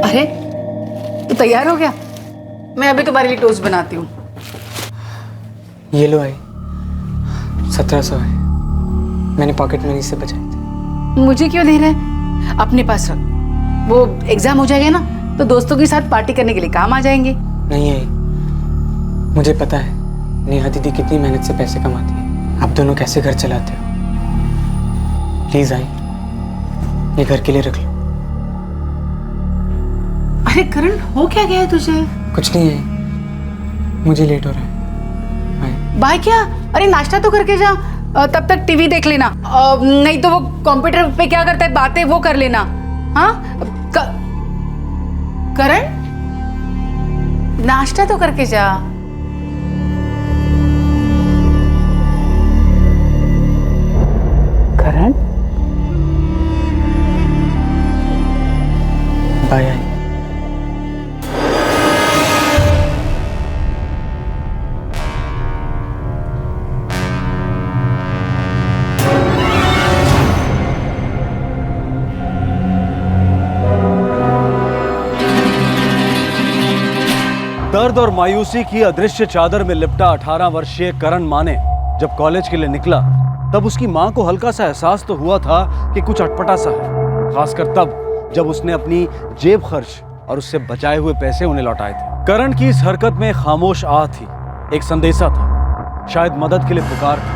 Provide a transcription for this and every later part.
अरे तू तैयार हो गया? मैं अभी तुम्हारे लिए टोस्ट बनाती हूँ। ये लो आई, 1700 है, मैंने पॉकेट मनी से बचाई थी। मुझे क्यों दे रहा है? अपने पास रख, वो एग्जाम हो जाएगा ना तो दोस्तों के साथ पार्टी करने के लिए काम आ जाएंगे। नहीं आई, मुझे पता है नेहा दीदी कितनी मेहनत से पैसे कमाती है, आप दोनों कैसे घर चलाते हो। प्लीज आई, ये घर के लिए रख लो। अरे करण, हो क्या गया है तुझे? कुछ नहीं है, मुझे लेट हो रहा है। बाय। बाय क्या? अरे नाश्ता तो करके जा, तब तक टीवी देख लेना, नहीं तो वो कंप्यूटर पे क्या करता है बातें वो कर लेना। हाँ करण, नाश्ता तो करके जा। करण, बाय आई। दर्द और मायूसी की अदृश्य चादर में लिपटा 18 वर्षीय करण माने जब कॉलेज के लिए निकला तब उसकी मां को हल्का सा एहसास तो हुआ था कि कुछ अटपटा सा है, खासकर तब जब उसने अपनी जेब खर्च और उससे बचाए हुए पैसे उन्हें लौटाए थे। करण की इस हरकत में खामोश आह थी, एक संदेशा था, शायद मदद के लिए पुकार था।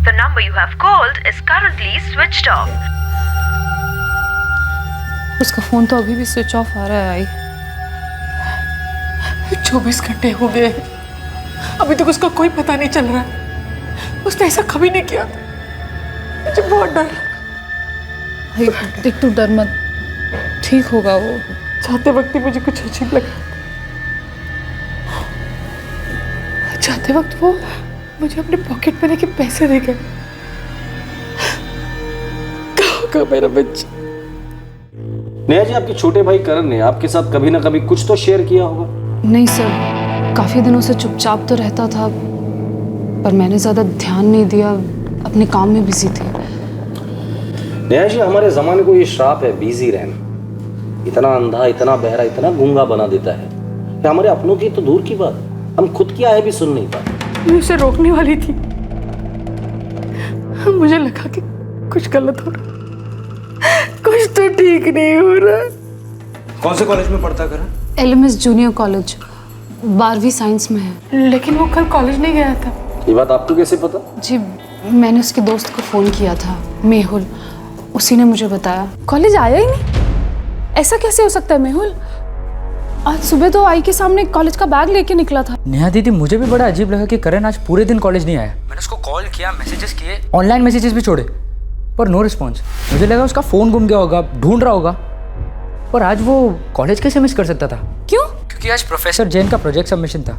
The number you have called is currently switched off. उसका फोन तो अभी भी स्विच ऑफ आ रहा है। आई 24 घंटे हो गए, अभी तक उसका कोई पता नहीं चल रहा है। उसने ऐसा कभी नहीं किया था, मुझे बहुत डर। भाई देख, तू डर मत, ठीक होगा वो। जाते वक्त ही मुझे कुछ अजीब लगा। जाते वक्त वो मुझे अपने पॉकेट मनी के पैसे दे गए। कहाँ होगा मेरा बच्चा? नेहा जी, आपके छोटे भाई करण ने आपके साथ कभी ना कभी कुछ तो शेयर किया होगा। नहीं सर, काफी दिनों से चुपचाप तो रहता था, पर मैंने ज्यादा ध्यान नहीं दिया, अपने काम में बिजी थी। नेहा जी, हमारे जमाने को ये श्राप है बिजी रहना। इतना अंधा, इतना बहरा, इतना गूंगा बना देता है कि हमारे अपनों की तो दूर की बात, हम खुद की आहे भी सुन नहीं पाते। मैं उसे रोकने वाली थी, मुझे लगा कि कुछ गलत हो रहा, कुछ तो ठीक नहीं हो रहा। कौन से कॉलेज में पढ़ता करण? LMS जूनियर कॉलेज, 12वीं साइंस में है। लेकिन वो कल कॉलेज नहीं गया था। ये बात आपको कैसे पता? जी, मैंने उसके दोस्त को फोन किया था, मेहुल, उसी ने मुझे बताया। कॉलेज आया ही नहीं, ऐसा कैसे हो सकता है मेहुल? आज सुबह तो आई के सामने कॉलेज का बैग लेके निकला था। नेहा दीदी, मुझे भी बड़ा अजीब लगा कि करण आज पूरे दिन कॉलेज नहीं आया। मैंने उसको कॉल किया, मैसेजेस किए, ऑनलाइन मैसेजेस भी छोड़े, पर नो रिस्पॉन्स। मुझे लगा उसका फ़ोन गुम गया होगा, ढूंढ रहा होगा। पर आज वो कॉलेज कैसे मिस कर सकता था? क्यों? क्योंकि आज प्रोफेसर जैन का प्रोजेक्ट सबमिशन था,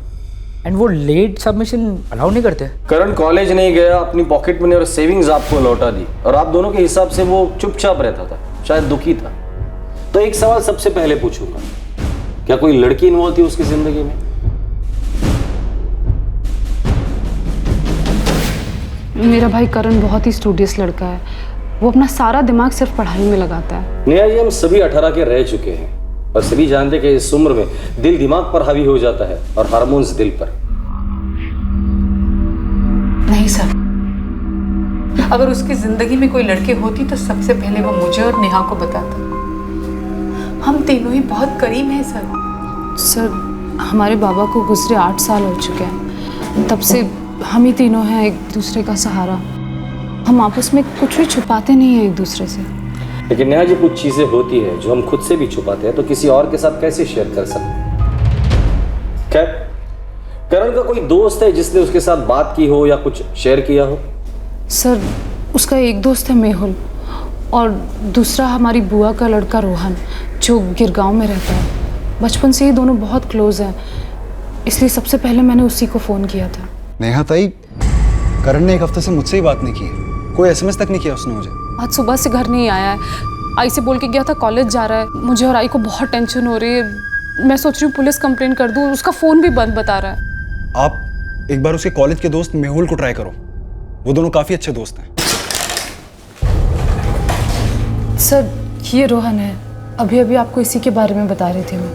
एंड वो लेट सबमिशन अलाउ नहीं करते। करण कॉलेज नहीं गया, अपनी पॉकेट मनी और सेविंग्स आपको लौटा दी, और आप दोनों के हिसाब से वो चुपचाप रहता था, शायद दुखी था। तो एक सवाल सबसे पहले पूछूंगा, क्या कोई लड़की इन्वॉल्व थी उसकी जिंदगी में? मेरा भाई करण बहुत ही स्टूडियस लड़का है, वो अपना सारा दिमाग सिर्फ पढ़ाई में लगाता है। नेहा जी, हम सभी 18 के रह चुके हैं और सभी जानते कि इस उम्र में दिल दिमाग पर हावी हो जाता है और हार्मोन्स दिल पर। नहीं सर, अगर उसकी जिंदगी में कोई लड़के होती तो सबसे पहले वो मुझे और नेहा को बताता। हम तीनों ही बहुत करीब हैं सर, हमारे बाबा को गुजरे 8 साल हो चुके हैं, तब से हम ही तीनों हैं एक दूसरे का सहारा। हम आपस में कुछ भी छुपाते नहीं हैं एक दूसरे से। लेकिन नेहा जी, कुछ चीजें होती है जो हम खुद से भी छुपाते हैं तो किसी और के साथ कैसे शेयर कर सकते? खैर, करण का कोई दोस्त है जिसने उसके साथ बात की हो या कुछ शेयर किया हो? सर, उसका एक दोस्त है मेहुल, और दूसरा हमारी बुआ का लड़का रोहन, जो गिरगांव में रहता है। बचपन से ही दोनों बहुत क्लोज हैं, इसलिए सबसे पहले मैंने उसी को फ़ोन किया था। नेहा ताई, करण ने 1 हफ्ते से मुझसे ही बात नहीं की है, कोई SMS तक नहीं किया उसने मुझे। आज सुबह से घर नहीं आया है, आई से बोल के गया था कॉलेज जा रहा है। मुझे और आई को बहुत टेंशन हो रही है, मैं सोच रही हूँ पुलिस कंप्लेन कर दूँ, उसका फ़ोन भी बंद बता रहा है। आप एक बार उसके कॉलेज के दोस्त मेहुल को ट्राई करो, वो दोनों काफ़ी अच्छे दोस्त हैं। सर ये रोहन है, अभी अभी आपको इसी के बारे में बता रही थी मैं।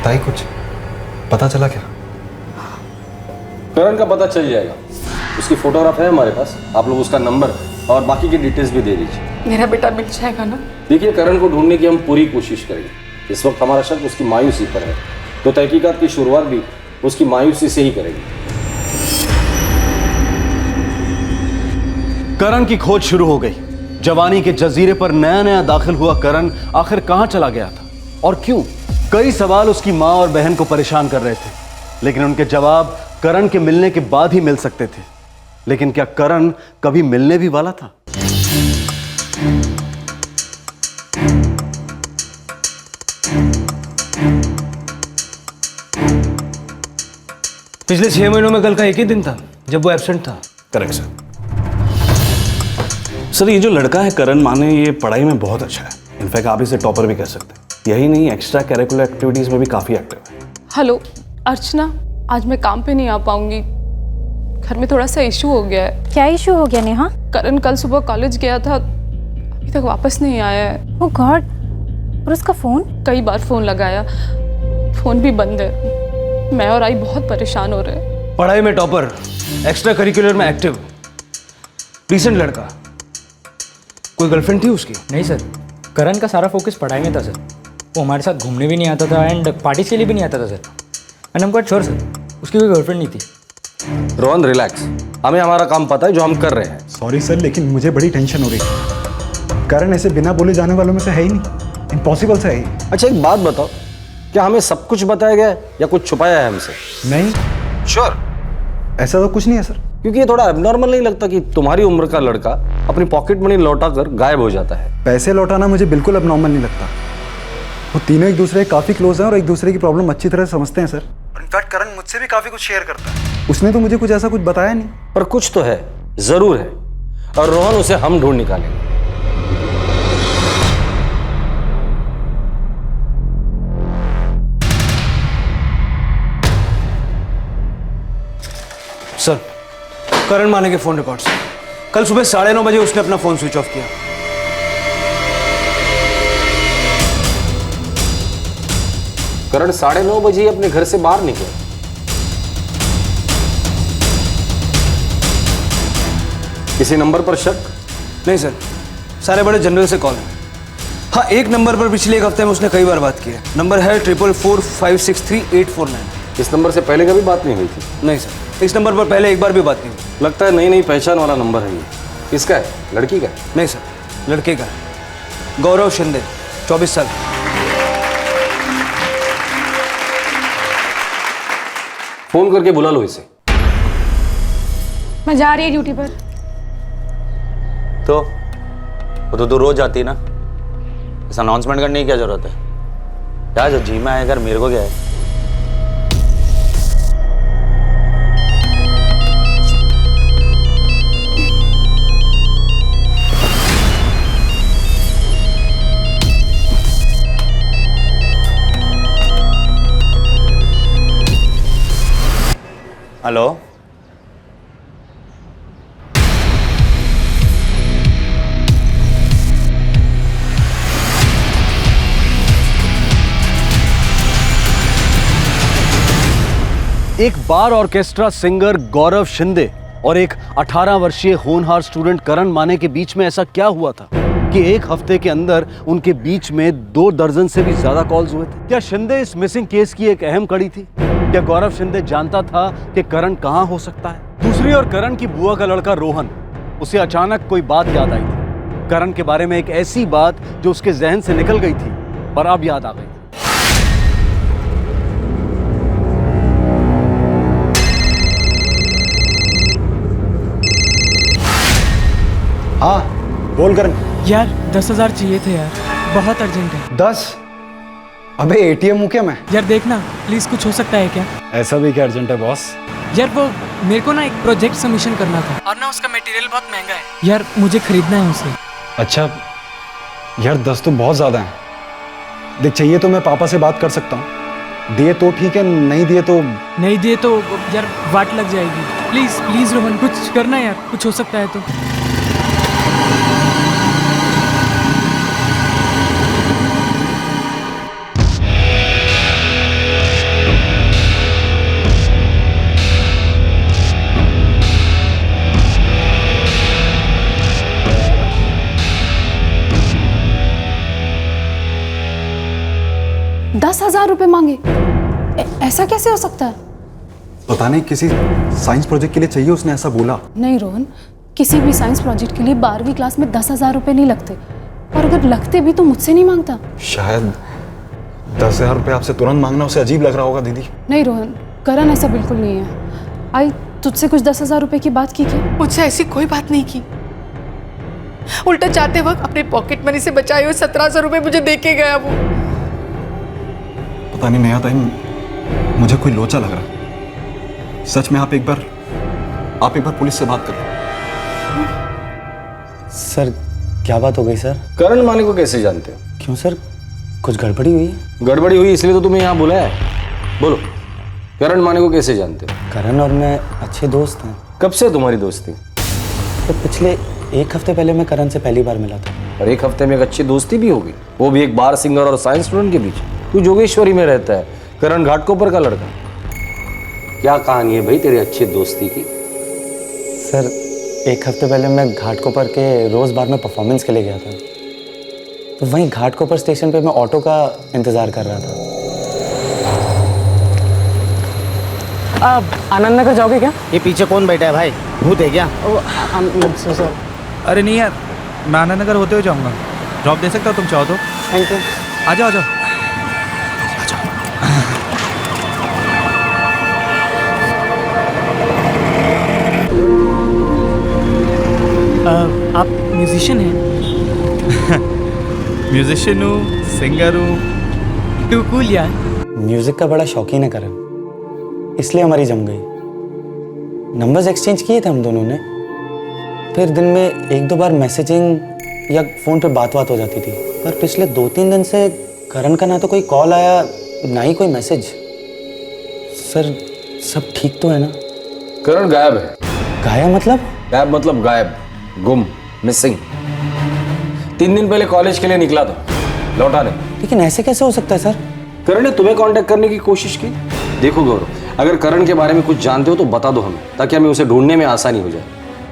ताई कुछ पता चला क्या? करण का पता चल जाएगा, उसकी फोटोग्राफ है हमारे पास, आप लोग उसका नंबर और बाकी की डिटेल्स भी दे दीजिए। मेरा बेटा मिल जाएगा ना? देखिए, करण को ढूंढने की हम पूरी कोशिश करेंगे। इस वक्त हमारा शक उसकी मायूसी पर है, तो तहकीकात की शुरुआत भी उसकी मायूसी से ही करेंगे। करण की खोज शुरू हो गई। जवानी के जजीरे पर नया नया दाखिल हुआ करण आखिर कहां चला गया था और क्यों? कई सवाल उसकी मां और बहन को परेशान कर रहे थे, लेकिन उनके जवाब करण के मिलने के बाद ही मिल सकते थे। लेकिन क्या करण कभी मिलने भी वाला था? पिछले 6 महीनों में कल का एक ही दिन था जब वो एब्सेंट था। Correct sir. सर, ये जो लड़का है करण माने, ये पढ़ाई में बहुत अच्छा है। इनफैक्ट आप इसे टॉपर भी कह सकते हैं। यही नहीं, एक्स्ट्रा करिकुलर एक्टिविटीज में भी काफी एक्टिव है। हेलो अर्चना, आज मैं काम पे नहीं आ पाऊंगी, घर में थोड़ा सा इशू हो गया है। क्या इशू हो गया नेहा? करण कल सुबह कॉलेज गया था, अभी तक वापस नहीं आया है। ओह गॉड, और उसका फोन? कई बार फोन लगाया, फोन भी बंद है। मैं और आई बहुत परेशान हो रहे हैं। पढ़ाई में टॉपर, एक्स्ट्रा करिकुलर में एक्टिव, डिसेंट लड़का। कोई गर्लफ्रेंड थी उसकी? नहीं सर, करण का सारा फोकस पढ़ाई में था सर। वो हमारे साथ घूमने भी नहीं आता था एंड पार्टीज के लिए भी नहीं आता था sir. And I am quite sure sir, उसकी कोई गर्लफ्रेंड नहीं थी। रोहन रिलैक्स, हमें हमारा काम पता है जो हम कर रहे हैं। सॉरी सर, लेकिन मुझे बड़ी टेंशन हो रही है। करण ऐसे बिना बोले जाने वालों में से है ही नहीं, इम्पॉसिबल सा है ही। अच्छा, एक बात बताओ, क्या हमें सब कुछ बताया गया है या कुछ छुपाया है हमसे? नहीं श्योर? ऐसा तो कुछ नहीं है सर। क्योंकि ये थोड़ा एबनॉर्मल नहीं लगता कि तुम्हारी उम्र का लड़का अपनी पॉकेट मनी लौटा कर गायब हो जाता है? पैसे लौटाना मुझे बिल्कुल एबनॉर्मल नहीं लगता। वो तीनों एक दूसरे के काफ़ी क्लोज हैं और एक दूसरे की प्रॉब्लम अच्छी तरह समझते हैं सर। और इनफैक्ट करण मुझसे भी काफ़ी कुछ शेयर करता है। उसने तो मुझे कुछ ऐसा कुछ बताया नहीं। पर कुछ तो है, जरूर है, और रोहन उसे हम ढूंढ निकालेंगे। सर, करण माने के फोन रिकॉर्ड्स। कल सुबह 9:30 बजे उसने अपना फोन स्विच ऑफ किया। करण 9:30 बजे ही अपने घर से बाहर निकला। किसी नंबर पर शक? नहीं सर, सारे बड़े जनरल से कॉल है। हाँ, एक नंबर पर पिछले एक हफ्ते में उसने कई बार बात की है। नंबर है 4445638849। इस नंबर से पहले कभी बात नहीं हुई थी? नहीं सर, इस नंबर पर पहले एक बार भी बात नहीं हुई। लगता है नई नई पहचान वाला नंबर है ये। किसका है? लड़की का है? नहीं सर, लड़के का है। गौरव शिंदे, 24 साल। फोन करके बुला लो इसे। मैं जा रही है ड्यूटी पर। तो वो तो रोज आती है ना, इस अनाउंसमेंट करने की क्या जरूरत है? क्या जो जी में आए, अगर मेरे को क्या है? हेलो, एक बार ऑर्केस्ट्रा सिंगर गौरव शिंदे और एक 18 वर्षीय होनहार स्टूडेंट करण माने के बीच में ऐसा क्या हुआ था कि एक हफ्ते के अंदर उनके बीच में 2 दर्जन से भी ज्यादा कॉल्स हुए थे? क्या शिंदे इस मिसिंग केस की एक अहम कड़ी थी? क्या गौरव शिंदे जानता था कि करण कहां हो सकता है? दूसरी ओर करण की बुआ का लड़का रोहन, उसे अचानक कोई बात याद आई थी। करण के बारे में एक ऐसी बात जो उसके जहन से निकल गई थी पर अब याद आ गई। हाँ बोल करण। यार 10,000 चाहिए थे यार, बहुत अर्जेंट है। 10? अबे ATM हूँ क्या मैं? यार देखना प्लीज, कुछ हो सकता है क्या? ऐसा भी क्या अर्जेंट है बॉस? यार वो मेरे को ना एक प्रोजेक्ट सबमिशन करना था और ना उसका मटेरियल बहुत महंगा है यार, मुझे खरीदना है उसे। अच्छा यार, 10 तो बहुत ज़्यादा है। देख, चाहिए तो मैं पापा से बात कर सकता हूँ, दिए तो ठीक है, नहीं दिए तो यार वाट लग जाएगी। प्लीज प्लीज रोहन, कुछ करना यार, कुछ हो सकता है तो। 10,000 रुपये मांगे? ऐसा कैसे हो सकता है? पता नहीं, किसी साइंस प्रोजेक्ट के लिए चाहिए, उसने ऐसा बोला। नहीं रोहन, किसी भी साइंस प्रोजेक्ट के लिए 12वीं क्लास में 10,000 रुपये नहीं लगते, और अगर लगते भी तो मुझसे नहीं मांगता। शायद 10,000 रुपये आपसे तुरंत मांगना उसे अजीब लग रहा होगा दीदी। नहीं रोहन, करण ऐसा बिल्कुल नहीं है। आई तुझसे कुछ 10,000 रुपये की बात की क्या? मुझसे ऐसी कोई बात नहीं की। उल्टा जाते वक्त अपने पॉकेट मनी से बचाए हुए 1700 रुपये मुझे दे के गया वो। पता नहीं नेहा ताई, मुझे कोई लोचा लग रहा। सच में आप एक बार पुलिस से बात करो। सर क्या बात हो गई सर? करण माने को कैसे जानते हो? क्यों सर, कुछ गड़बड़ी हुई है? गड़बड़ी हुई इसलिए तो तुम्हें यहाँ बुलाया है। बोलो, करण माने को कैसे जानते हो? करण और मैं अच्छे दोस्त हैं। कब से तुम्हारी दोस्ती? तो पिछले 1 हफ्ते पहले मैं करण से पहली बार मिला था। और 1 हफ्ते में एक अच्छी दोस्ती भी होगी, वो भी एक बार सिंगर और साइंस स्टूडेंट के बीच। तू जोगेश्वरी में रहता है, करण घाटकोपर का लड़का। क्या कहानी है भाई तेरी अच्छी दोस्ती की? सर 1 हफ्ते पहले मैं घाटकोपर के रोज बार में परफॉर्मेंस के लिए गया था, तो वहीं घाटकोपर स्टेशन पे मैं ऑटो का इंतजार कर रहा था। आप आनंद नगर जाओगे क्या? ये पीछे कौन बैठा है भाई, भूत है क्या? अरे नहीं यार, मैं आनंद नगर होते हुए जाऊंगा। ड्रॉप दे सकता हूँ तुम चाहो तो? Thank you. आ जाओ आ जाओ। आप म्यूजिशियन हैं? म्यूजिशियन हूँ, सिंगर हूँ। टू कूल यार। म्यूजिक का बड़ा शौकीन है करण, इसलिए हमारी जम गई। नंबर्स एक्सचेंज किए थे हम दोनों ने, फिर दिन में 1-2 बार मैसेजिंग या फ़ोन पे बात हो जाती थी। पर पिछले 2-3 दिन से करण का ना तो कोई कॉल आया, ना ही कोई मैसेज। सर सब ठीक तो है ना? करण गायब है। गायब मतलब? गायब मतलब गायब, गुम, मिसिंग। 3 दिन पहले कॉलेज के लिए निकला था, लौटा नहीं। लेकिन ऐसे कैसे हो सकता है सर? करण ने तुम्हें कांटेक्ट करने की कोशिश की। देखो गौरव, अगर करण के बारे में कुछ जानते हो तो बता दो हमें, ताकि हमें उसे ढूंढने में आसानी हो जाए।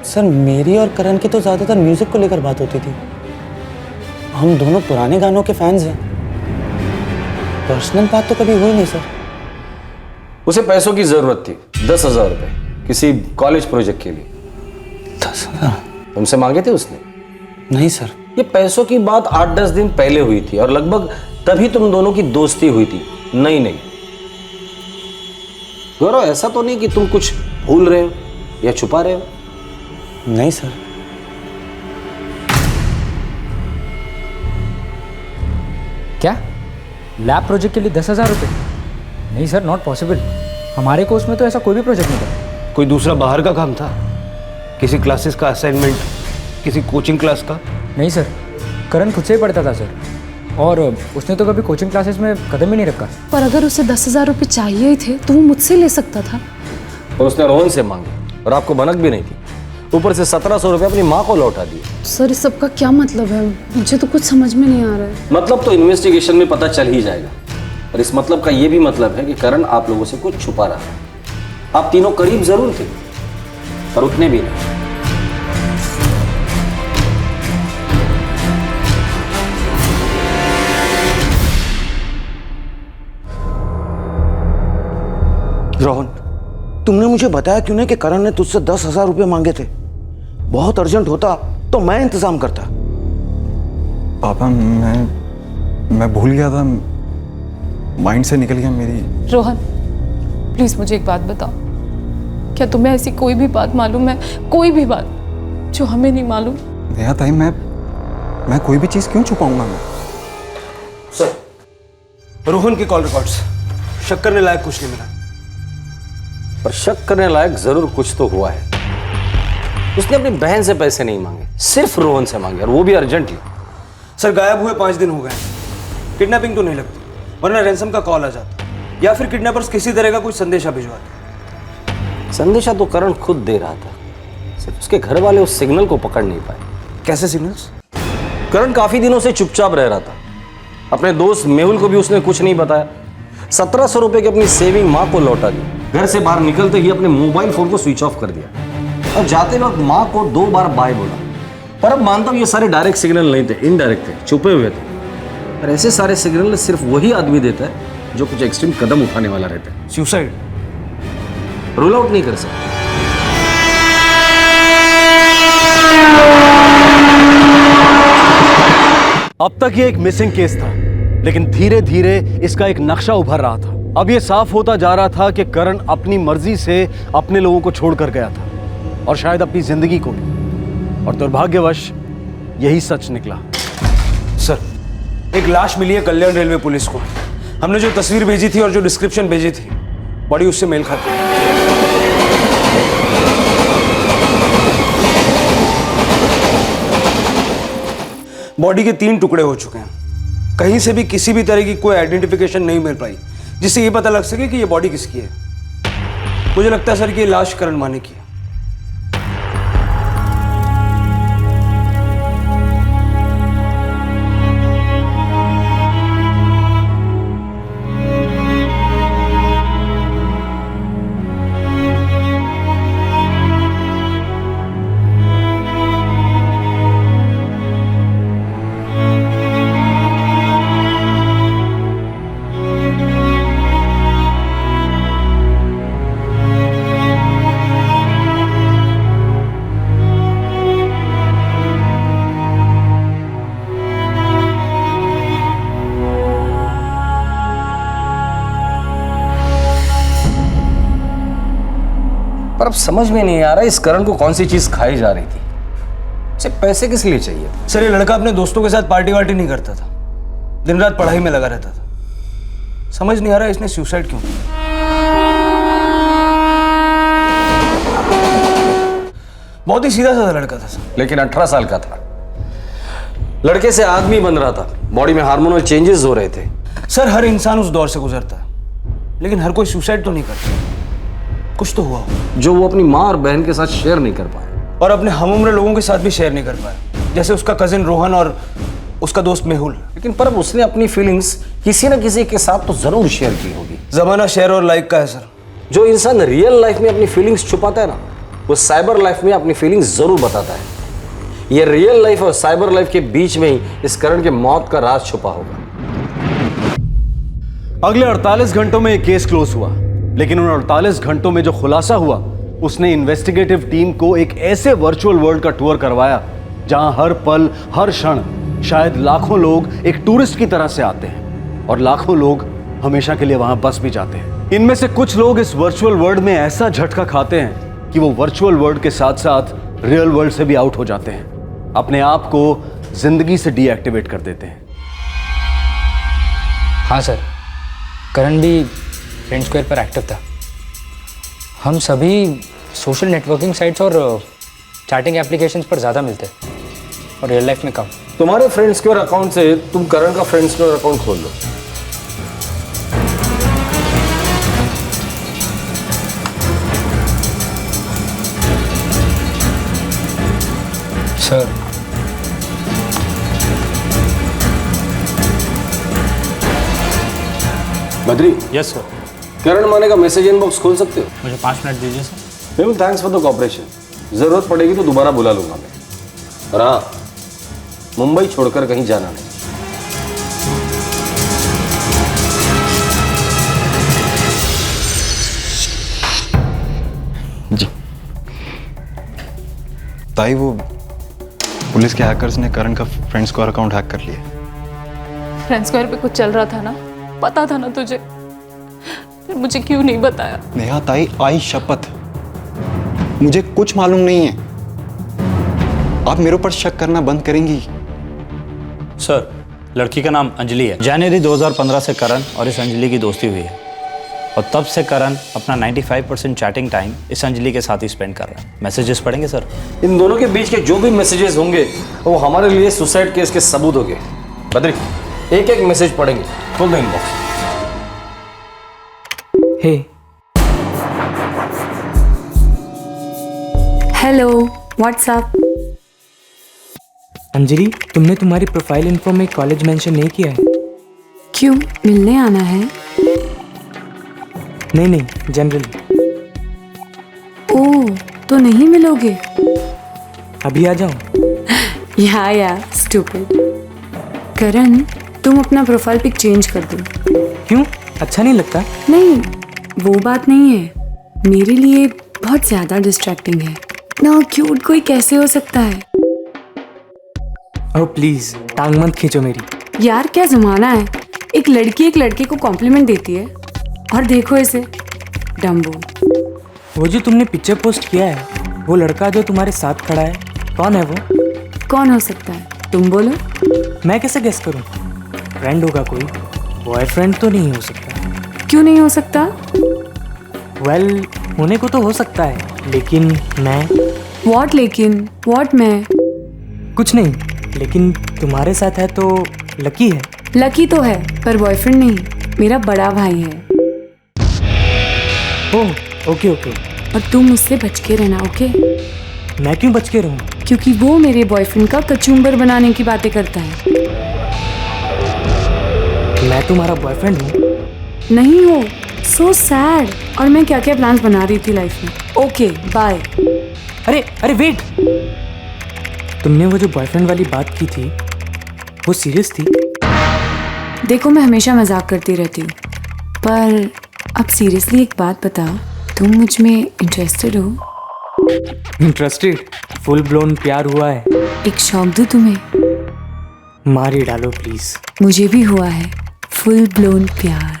सर मेरी और करण की तो ज़्यादातर म्यूज़िक को लेकर बात होती थी। हम दोनों पुराने गानों के फैंस हैं। पर्सनल बात तो कभी हुई नहीं सर। उसे पैसों की जरूरत थी, 10,000 रुपए, किसी कॉलेज प्रोजेक्ट के लिए। 10,000? तुमसे मांगे थे उसने? नहीं सर। ये पैसों की बात 8-10 दिन पहले हुई थी, और लगभग तभी तुम दोनों की दोस्ती हुई थी। नहीं गौरव, ऐसा तो नहीं कि तुम कुछ भूल रहे हो या छुपा रहे हो? नहीं सर। क्या लैब प्रोजेक्ट के लिए 10,000 रुपये? नहीं सर, नॉट पॉसिबल। हमारे कोर्स में तो ऐसा कोई भी प्रोजेक्ट नहीं था। कोई दूसरा बाहर का काम था? किसी क्लासेस का असाइनमेंट, किसी कोचिंग क्लास का? नहीं सर, करण खुद से ही पढ़ता था सर, और उसने तो कभी कोचिंग क्लासेस में कदम ही नहीं रखा। पर अगर उसे 10,000 रुपये चाहिए ही थे तो वो मुझसे ले सकता था। और उसने रोहन से मांगे, और आपको भनक भी नहीं थी। ऊपर से 1700 रुपये अपनी माँ को लौटा दिए। सर इस सब का क्या मतलब है? मुझे तो कुछ समझ में नहीं आ रहा है। मतलब तो इन्वेस्टिगेशन में पता चल ही जाएगा। और इस मतलब का ये भी मतलब है कि करण आप लोगों से कुछ छुपा रहा है। आप तीनों करीब जरूर थे, पर उतने भी नहीं। रोहन, तुमने मुझे बताया क्यों नहीं कि करण ने तुझसे 10,000 रुपये मांगे थे? बहुत अर्जेंट होता तो मैं इंतजाम करता। पापा मैं भूल गया था, माइंड से निकल गया मेरी। रोहन प्लीज मुझे एक बात बताओ, क्या तुम्हें ऐसी कोई भी बात मालूम है, कोई भी बात जो हमें नहीं मालूम? नेहा ताई, मैं कोई भी चीज़ क्यों छुपाऊंगा मैं? सर, रोहन के कॉल रिकॉर्ड्स, शक करने लायक कुछ नहीं मिला। पर शक करने लायक जरूर कुछ तो हुआ है। उसने अपनी बहन से पैसे नहीं मांगे, सिर्फ रोहन से मांगे, और वो भी अर्जेंटली। सर गायब हुए 5 दिन हो गए, किडनैपिंग तो नहीं लगती, वरना रैंसम का कॉल आ जाता, या फिर किडनैपर्स किसी तरह का कुछ संदेशा भिजवाते। संदेशा तो करण खुद दे रहा था, सिर्फ उसके घर वाले उस सिग्नल को पकड़ नहीं पाए। कैसे सिग्नल्स? करण काफी दिनों से चुपचाप रह रहा था। अपने दोस्त मेहुल को भी उसने कुछ नहीं बताया। 1700 रुपए की अपनी सेविंग माँ को लौटा दी। घर से बाहर निकलते ही अपने मोबाइल फोन को स्विच ऑफ कर दिया, और जाते वक्त माँ को 2 बार बाय बोला। पर अब मानता हूं ये सारे डायरेक्ट सिग्नल नहीं थे, इनडायरेक्ट थे, छुपे हुए थे। और ऐसे सारे सिग्नल सिर्फ वही आदमी देता है जो कुछ एक्सट्रीम कदम उठाने वाला रहता है। सुसाइड रूल आउट नहीं कर सकते। अब तक ये एक मिसिंग केस था, लेकिन धीरे धीरे इसका एक नक्शा उभर रहा था। अब ये साफ होता जा रहा था कि करण अपनी मर्जी से अपने लोगों को छोड़कर गया था, और शायद अपनी जिंदगी को भी। और दुर्भाग्यवश यही सच निकला। सर, एक लाश मिली है कल्याण रेलवे पुलिस को। हमने जो तस्वीर भेजी थी और जो डिस्क्रिप्शन भेजी थी, बॉडी उससे मेल खाती है। बॉडी के 3 टुकड़े हो चुके हैं। कहीं से भी किसी भी तरह की कोई आइडेंटिफिकेशन नहीं मिल पाई जिससे ये पता लग सके कि ये बॉडी किसकी है। मुझे लगता है सर कि ये लाश करण माने की है। पर अब समझ में नहीं आ रहा इस करण को कौन सी चीज खाई जा रही थी। इसे पैसे किस लिए चाहिए? सर, ये लड़का अपने दोस्तों के साथ पार्टी वार्टी नहीं करता था, दिन रात पढ़ाई में लगा रहता था। समझ नहीं आ रहा इसने सुसाइड क्यों किया। बहुत ही सीधा साधा लड़का था सर। लेकिन 18 साल का था। लड़के से आदमी बन रहा था, बॉडी में हार्मोनल चेंजेस हो रहे थे। सर, हर इंसान उस दौर से गुजरता है, लेकिन हर कोई सुसाइड तो नहीं करता। कुछ तो हुआ जो वो अपनी माँ और बहन के साथ शेयर नहीं कर पाया, और अपने हम उम्र लोगों के साथ भी शेयर नहीं कर पाया, जैसे उसका कजिन रोहन और उसका दोस्त मेहुल। लेकिन पर उसने अपनी फीलिंग्स किसी न किसी के साथ तो जरूर शेयर की होगी। जमाना शेयर और लाइक का है सर। जो इंसान रियल लाइफ में अपनी फीलिंग्स छुपाता है ना, वो साइबर लाइफ में अपनी फीलिंग्स जरूर बताता है। ये रियल लाइफ और साइबर लाइफ के बीच में ही इस करण के मौत का राज छुपा होगा। अगले 48 घंटों में केस क्लोज हुआ, लेकिन उन 48 घंटों में जो खुलासा हुआ, उसने इन्वेस्टिगेटिव टीम को एक ऐसे वर्चुअल वर्ल्ड का टूर करवाया जहां हर पल हर क्षण शायद लाखों लोग एक टूरिस्ट की तरह से आते हैं, और लाखों लोग हमेशा के लिए वहां बस भी जाते हैं। इनमें से कुछ लोग इस वर्चुअल वर्ल्ड में ऐसा झटका खाते हैं कि वो वर्चुअल वर्ल्ड के साथ साथ रियल वर्ल्ड से भी आउट हो जाते हैं, अपने आप को जिंदगी से डीएक्टिवेट कर देते हैं। हाँ सर, करण भी फ्रेंड स्क्वायर पर एक्टिव था। हम सभी सोशल नेटवर्किंग साइट्स और चैटिंग एप्लीकेशंस पर ज़्यादा मिलते हैं और रियल लाइफ में कम। तुम्हारे फ्रेंड स्क्वायर अकाउंट से तुम करण का फ्रेंड स्क्वायर अकाउंट खोल लो। Sir, Badri. Yes sir. Karan Mane का मैसेज इनबॉक्स खोल सकते हो? मुझे 5 मिनट दीजिए sir. Mehul, thanks for the cooperation. जरूरत पड़ेगी तो दोबारा बुला लूंगा मैं। और हाँ, मुंबई छोड़कर कहीं जाना नहीं। जी ताई, वो पुलिस के हैकर्स ने करण का फ्रेंड स्क्वायर अकाउंट हैक कर लिया। फ्रेंड स्क्वायर पे कुछ चल रहा था ना, पता था ना तुझे, फिर मुझे क्यों नहीं बताया? नेहा ताई, आई शपथ, मुझे कुछ मालूम नहीं है। आप मेरे ऊपर शक करना बंद करेंगी? सर, लड़की का नाम अंजलि है। जनवरी 2015 से करण और इस अंजलि की दोस्ती हुई है, और तब से करण अपना 95% चैटिंग टाइम इस अंजलि के साथ ही स्पेंड कर रहा है। मैसेजेस पढ़ेंगे सर? इन दोनों के बीच के जो भी मैसेजेस होंगे वो हमारे लिए सुसाइड केस के सबूत होंगे। बद्री, एक एक मैसेज पढ़ेंगे। खोल दो इनबॉक्स। हे, हेलो, व्हाट्सअप। अंजलि, तुमने तुम्हारी प्रोफाइल इन्फो में कॉलेज मेंशन नहीं किया है। क्यों, मिलने आना है? नहीं, जनरली। ओह, तो नहीं मिलोगे? अभी आ जाऊं? या स्टूपिड। करण, तुम अपना प्रोफाइल पिक चेंज कर दो। क्यों? अच्छा नहीं लगता? नहीं, वो बात नहीं है। मेरे लिए बहुत ज्यादा डिस्ट्रैक्टिंग है ना। क्यूट कोई कैसे हो सकता है? ओह प्लीज, टांग मत खींचो मेरी। यार क्या जमाना है, एक लड़की एक लड़के को कॉम्प्लीमेंट देती है और देखो इसे, डम्बो। वो जो तुमने पिक्चर पोस्ट किया है, वो लड़का जो तुम्हारे साथ खड़ा है, कौन है वो? कौन हो सकता है, तुम बोलो। मैं कैसे गेस करूं? फ्रेंड होगा कोई, बॉयफ्रेंड तो नहीं हो सकता। क्यों नहीं हो सकता? वेल, होने को तो हो सकता है, लेकिन मैं। व्हाट लेकिन? व्हाट मैं? कुछ नहीं, लेकिन तुम्हारे साथ है तो लकी है। लकी तो है, पर बॉयफ्रेंड नहीं, मेरा बड़ा भाई है। ओह ओके ओके। और तुम उससे बच के रहना, ओके? मैं क्यों बच के रहूं? क्योंकि वो मेरे बॉयफ्रेंड का कचुम्बर बनाने की बातें करता है। मैं तुम्हारा बॉयफ्रेंड हूँ? नहीं हो। So sad. और मैं क्या क्या प्लान्स बना रही थी लाइफ में। Okay bye. अरे अरे वेट, तुमने वो जो बॉयफ्रेंड वाली बात की थी, वो सीरियस थी? देखो मैं हमेशा मजाक करती रहती हूँ, पर अब सीरियसली एक बात बताओ, तुम मुझ में इंटरेस्टेड हो? इंटरेस्टेड? फुल ब्लोन प्यार हुआ है। एक शौक दूं तुम्हें? मार ही डालो प्लीज। मुझे भी हुआ है फुल ब्लोन प्यार।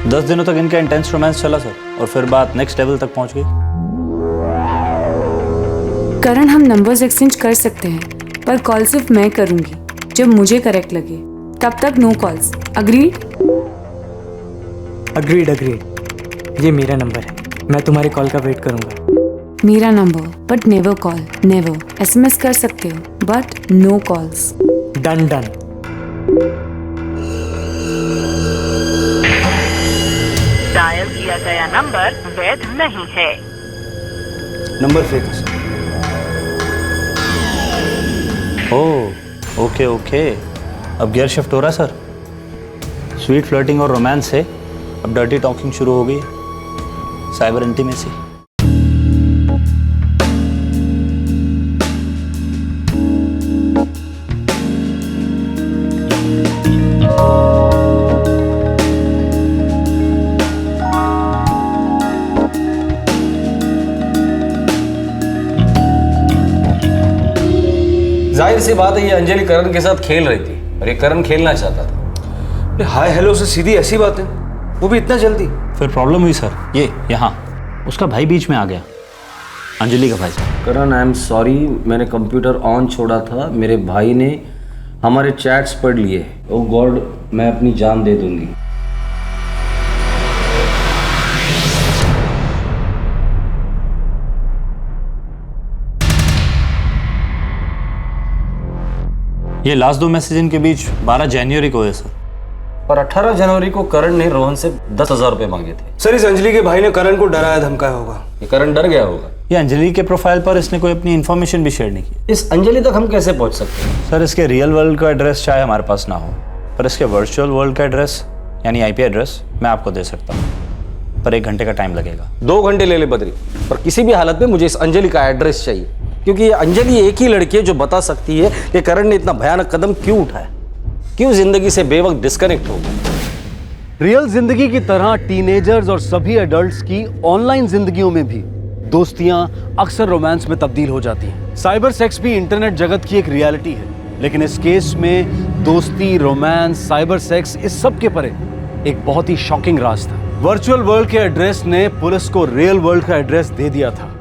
दस दिनों तक इनका इंटेंस रोमांस चला सर, और फिर बात नेक्स्ट लेवल तक पहुंच गई। करण, हम नंबर्स एक्सचेंज कर सकते हैं, पर कॉल सिर्फ मैं करूंगी जब मुझे करेक्ट लगे। तब तक no calls. Agreed? Agreed agreed. ये मेरा नंबर है, मैं तुम्हारी कॉल का वेट करूंगा। मेरा number, but never call, never. SMS कर सकते हो, but no calls. Done done. Dial किया गया नंबर वैध नहीं है। नंबर फेक है सर। ओह ओके ओके, अब गियर शिफ्ट हो रहा है सर। स्वीट फ्लर्टिंग और रोमांस से अब डर्टी टॉकिंग शुरू हो गई, साइबर इंटीमेसी। जाहिर सी बात है, ये अंजलि करण के साथ खेल रही थी और ये करण खेलना चाहता था। हाय हेलो से सीधी ऐसी बात है, वो भी इतना जल्दी? फिर प्रॉब्लम हुई सर, ये यहाँ उसका भाई बीच में आ गया, अंजलि का भाई। करण आई एम सॉरी, मैंने कंप्यूटर ऑन छोड़ा था, मेरे भाई ने हमारे चैट्स पढ़ लिए। ओह गॉड, मैं अपनी जान दे दूंगी। ये लास्ट दो मैसेज इनके बीच 12 जनवरी को है सर, और 18 जनवरी को करण ने रोहन से 10,000 रुपए मांगे थे। सर इस अंजलि के भाई ने करण को डराया धमकाया होगा। ये करण डर गया होगा। ये अंजलि के प्रोफाइल पर इसने कोई अपनी इन्फॉर्मेशन भी शेयर नहीं की। इस अंजलि तक हम कैसे पहुंच सकते हैं? सर इसके रियल वर्ल्ड का एड्रेस चाहे हमारे पास ना हो, पर इसके वर्चुअल वर्ल्ड का एड्रेस यानी IP एड्रेस मैं आपको दे सकता हूँ, पर 1 घंटे का टाइम लगेगा। 2 घंटे ले ले बद्री, पर किसी भी हालत में मुझे इस अंजलि का एड्रेस चाहिए, क्योंकि ये अंजलि एक ही लड़की है जो बता सकती है कि करण ने इतना भयानक कदम क्यों उठाया, क्यों जिंदगी से बेवक्त डिस्कनेक्ट हो गया। रियल जिंदगी की तरह टीनेजर्स और सभी एडल्ट्स की ऑनलाइन जिंदगियों में भी दोस्तियां अक्सर रोमांस में तब्दील हो जाती हैं। साइबर सेक्स भी इंटरनेट जगत की एक रियलिटी है, लेकिन इस केस में दोस्ती, रोमांस, साइबर सेक्स, इस सब के परे एक बहुत ही शॉकिंग राज था। वर्चुअल वर्ल्ड के एड्रेस ने पुलिस को रियल वर्ल्ड का एड्रेस दे दिया था।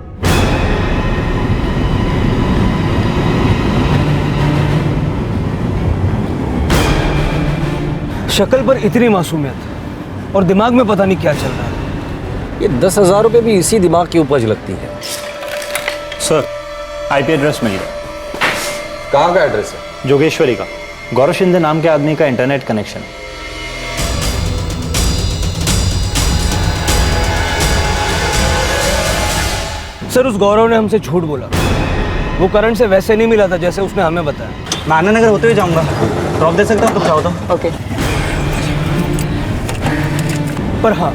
शक्ल पर इतनी मासूमियत और दिमाग में पता नहीं क्या चल रहा है। ये 10,000 रुपए भी इसी दिमाग की उपज लगती है। सर IP एड्रेस मिल गया। कहाँ का एड्रेस है? जोगेश्वरी का, गौरव शिंदे नाम के आदमी का इंटरनेट कनेक्शन। सर उस गौरव ने हमसे झूठ बोला, वो करण से वैसे नहीं मिला था जैसे उसने हमें बताया। मैं आनंद नगर होते हुए जाऊंगा, ड्रॉप दे सकता हूँ तो चाहो तो। ओके। पर हाँ,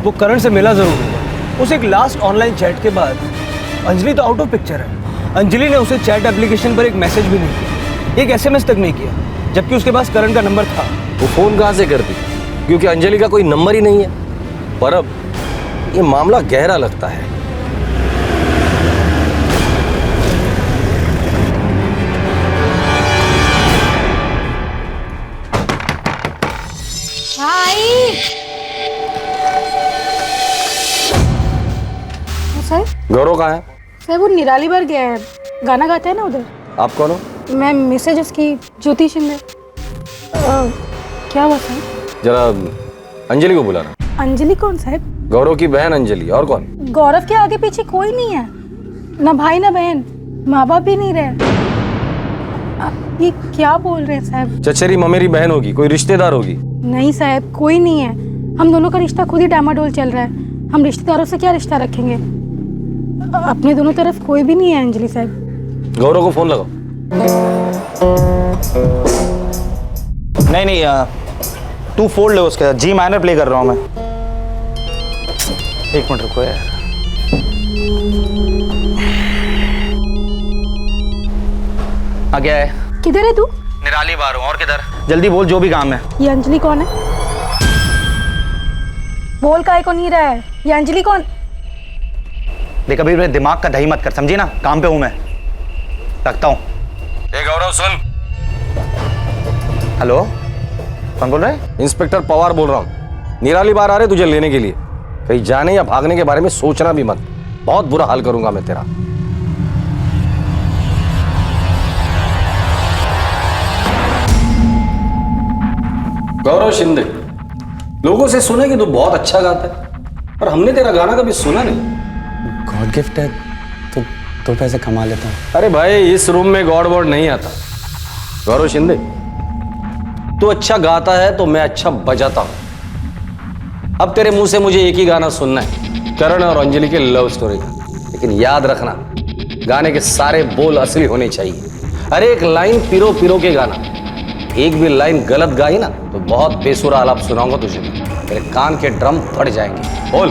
वो करण से मिला जरूर होगा। उस एक लास्ट ऑनलाइन चैट के बाद अंजलि तो आउट ऑफ पिक्चर है। अंजलि ने उसे चैट एप्लीकेशन पर एक मैसेज भी नहीं किया, एक SMS तक नहीं किया, जबकि उसके पास करण का नंबर था। वो फोन कहाँ से करती, क्योंकि अंजलि का कोई नंबर ही नहीं है। पर अब ये मामला गहरा लगता है। सर गौरव कहाँ है? सर वो निराली बार गया है, गाना गाता है ना उधर। आप कौन हो? मैं मिसेज उसकी ज्योति शिंदे। क्या हुआ सर? जरा अंजलि को बुलाना। अंजलि कौन साहब? गौरव की बहन अंजलि। और कौन? गौरव के आगे पीछे कोई नहीं है, ना भाई ना बहन, माँ बाप भी नहीं रहे। आप ये क्या बोल रहे हैं साहब? चचेरी ममेरी बहन होगी, कोई रिश्तेदार होगी। नहीं साहब, कोई नहीं है। हम दोनों का रिश्ता खुद ही डामाडोल चल रहा है, हम रिश्तेदारों से क्या रिश्ता रखेंगे? अपने दोनों तरफ कोई भी नहीं है अंजलि साहब। गौरव को फोन लगाओ। नहीं, तू फोल्ड ले उसके साथ। G माइनर प्ले कर रहा हूँ मैं। एक मिनट रुको यार। आ गया है। किधर है तू? निराली बाहर हूँ। और किधर? जल्दी बोल, जो भी काम है। ये अंजलि कौन है? बोल काहे को नहीं रहा है? ये अंजलि कौन? देख अभी मेरे दिमाग का दही मत कर, समझी ना? काम पे हूँ मैं, रखता हूँ। गौरव सुन। हेलो, कौन बोल रहा है? इंस्पेक्टर पवार बोल रहा हूँ। निराली बाहर आ रहे तुझे लेने के लिए। कहीं जाने या भागने के बारे में सोचना भी मत, बहुत बुरा हाल करूंगा मैं तेरा। गौरव शिंदे, लोगों से सुना कि तू बहुत अच्छा गाता है, पर हमने तेरा गाना कभी सुना नहीं। गॉड गिफ्ट है तो पैसे कमा लेता हूँ। अरे भाई, इस रूम में गॉड वॉड नहीं आता। गौरव शिंदे, तू अच्छा गाता है तो मैं अच्छा बजाता हूं। अब तेरे मुंह से मुझे एक ही गाना सुनना है, करण और अंजलि के लव स्टोरी का। लेकिन याद रखना, गाने के सारे बोल असली होने चाहिए। अरे एक लाइन पिरो पिरो के गाना, एक भी लाइन गलत गाई ना तो बहुत बेसुरा आलाप सुनाऊंगा तुझे। तेरे कान के ड्रम फट जाएंगे। बोल,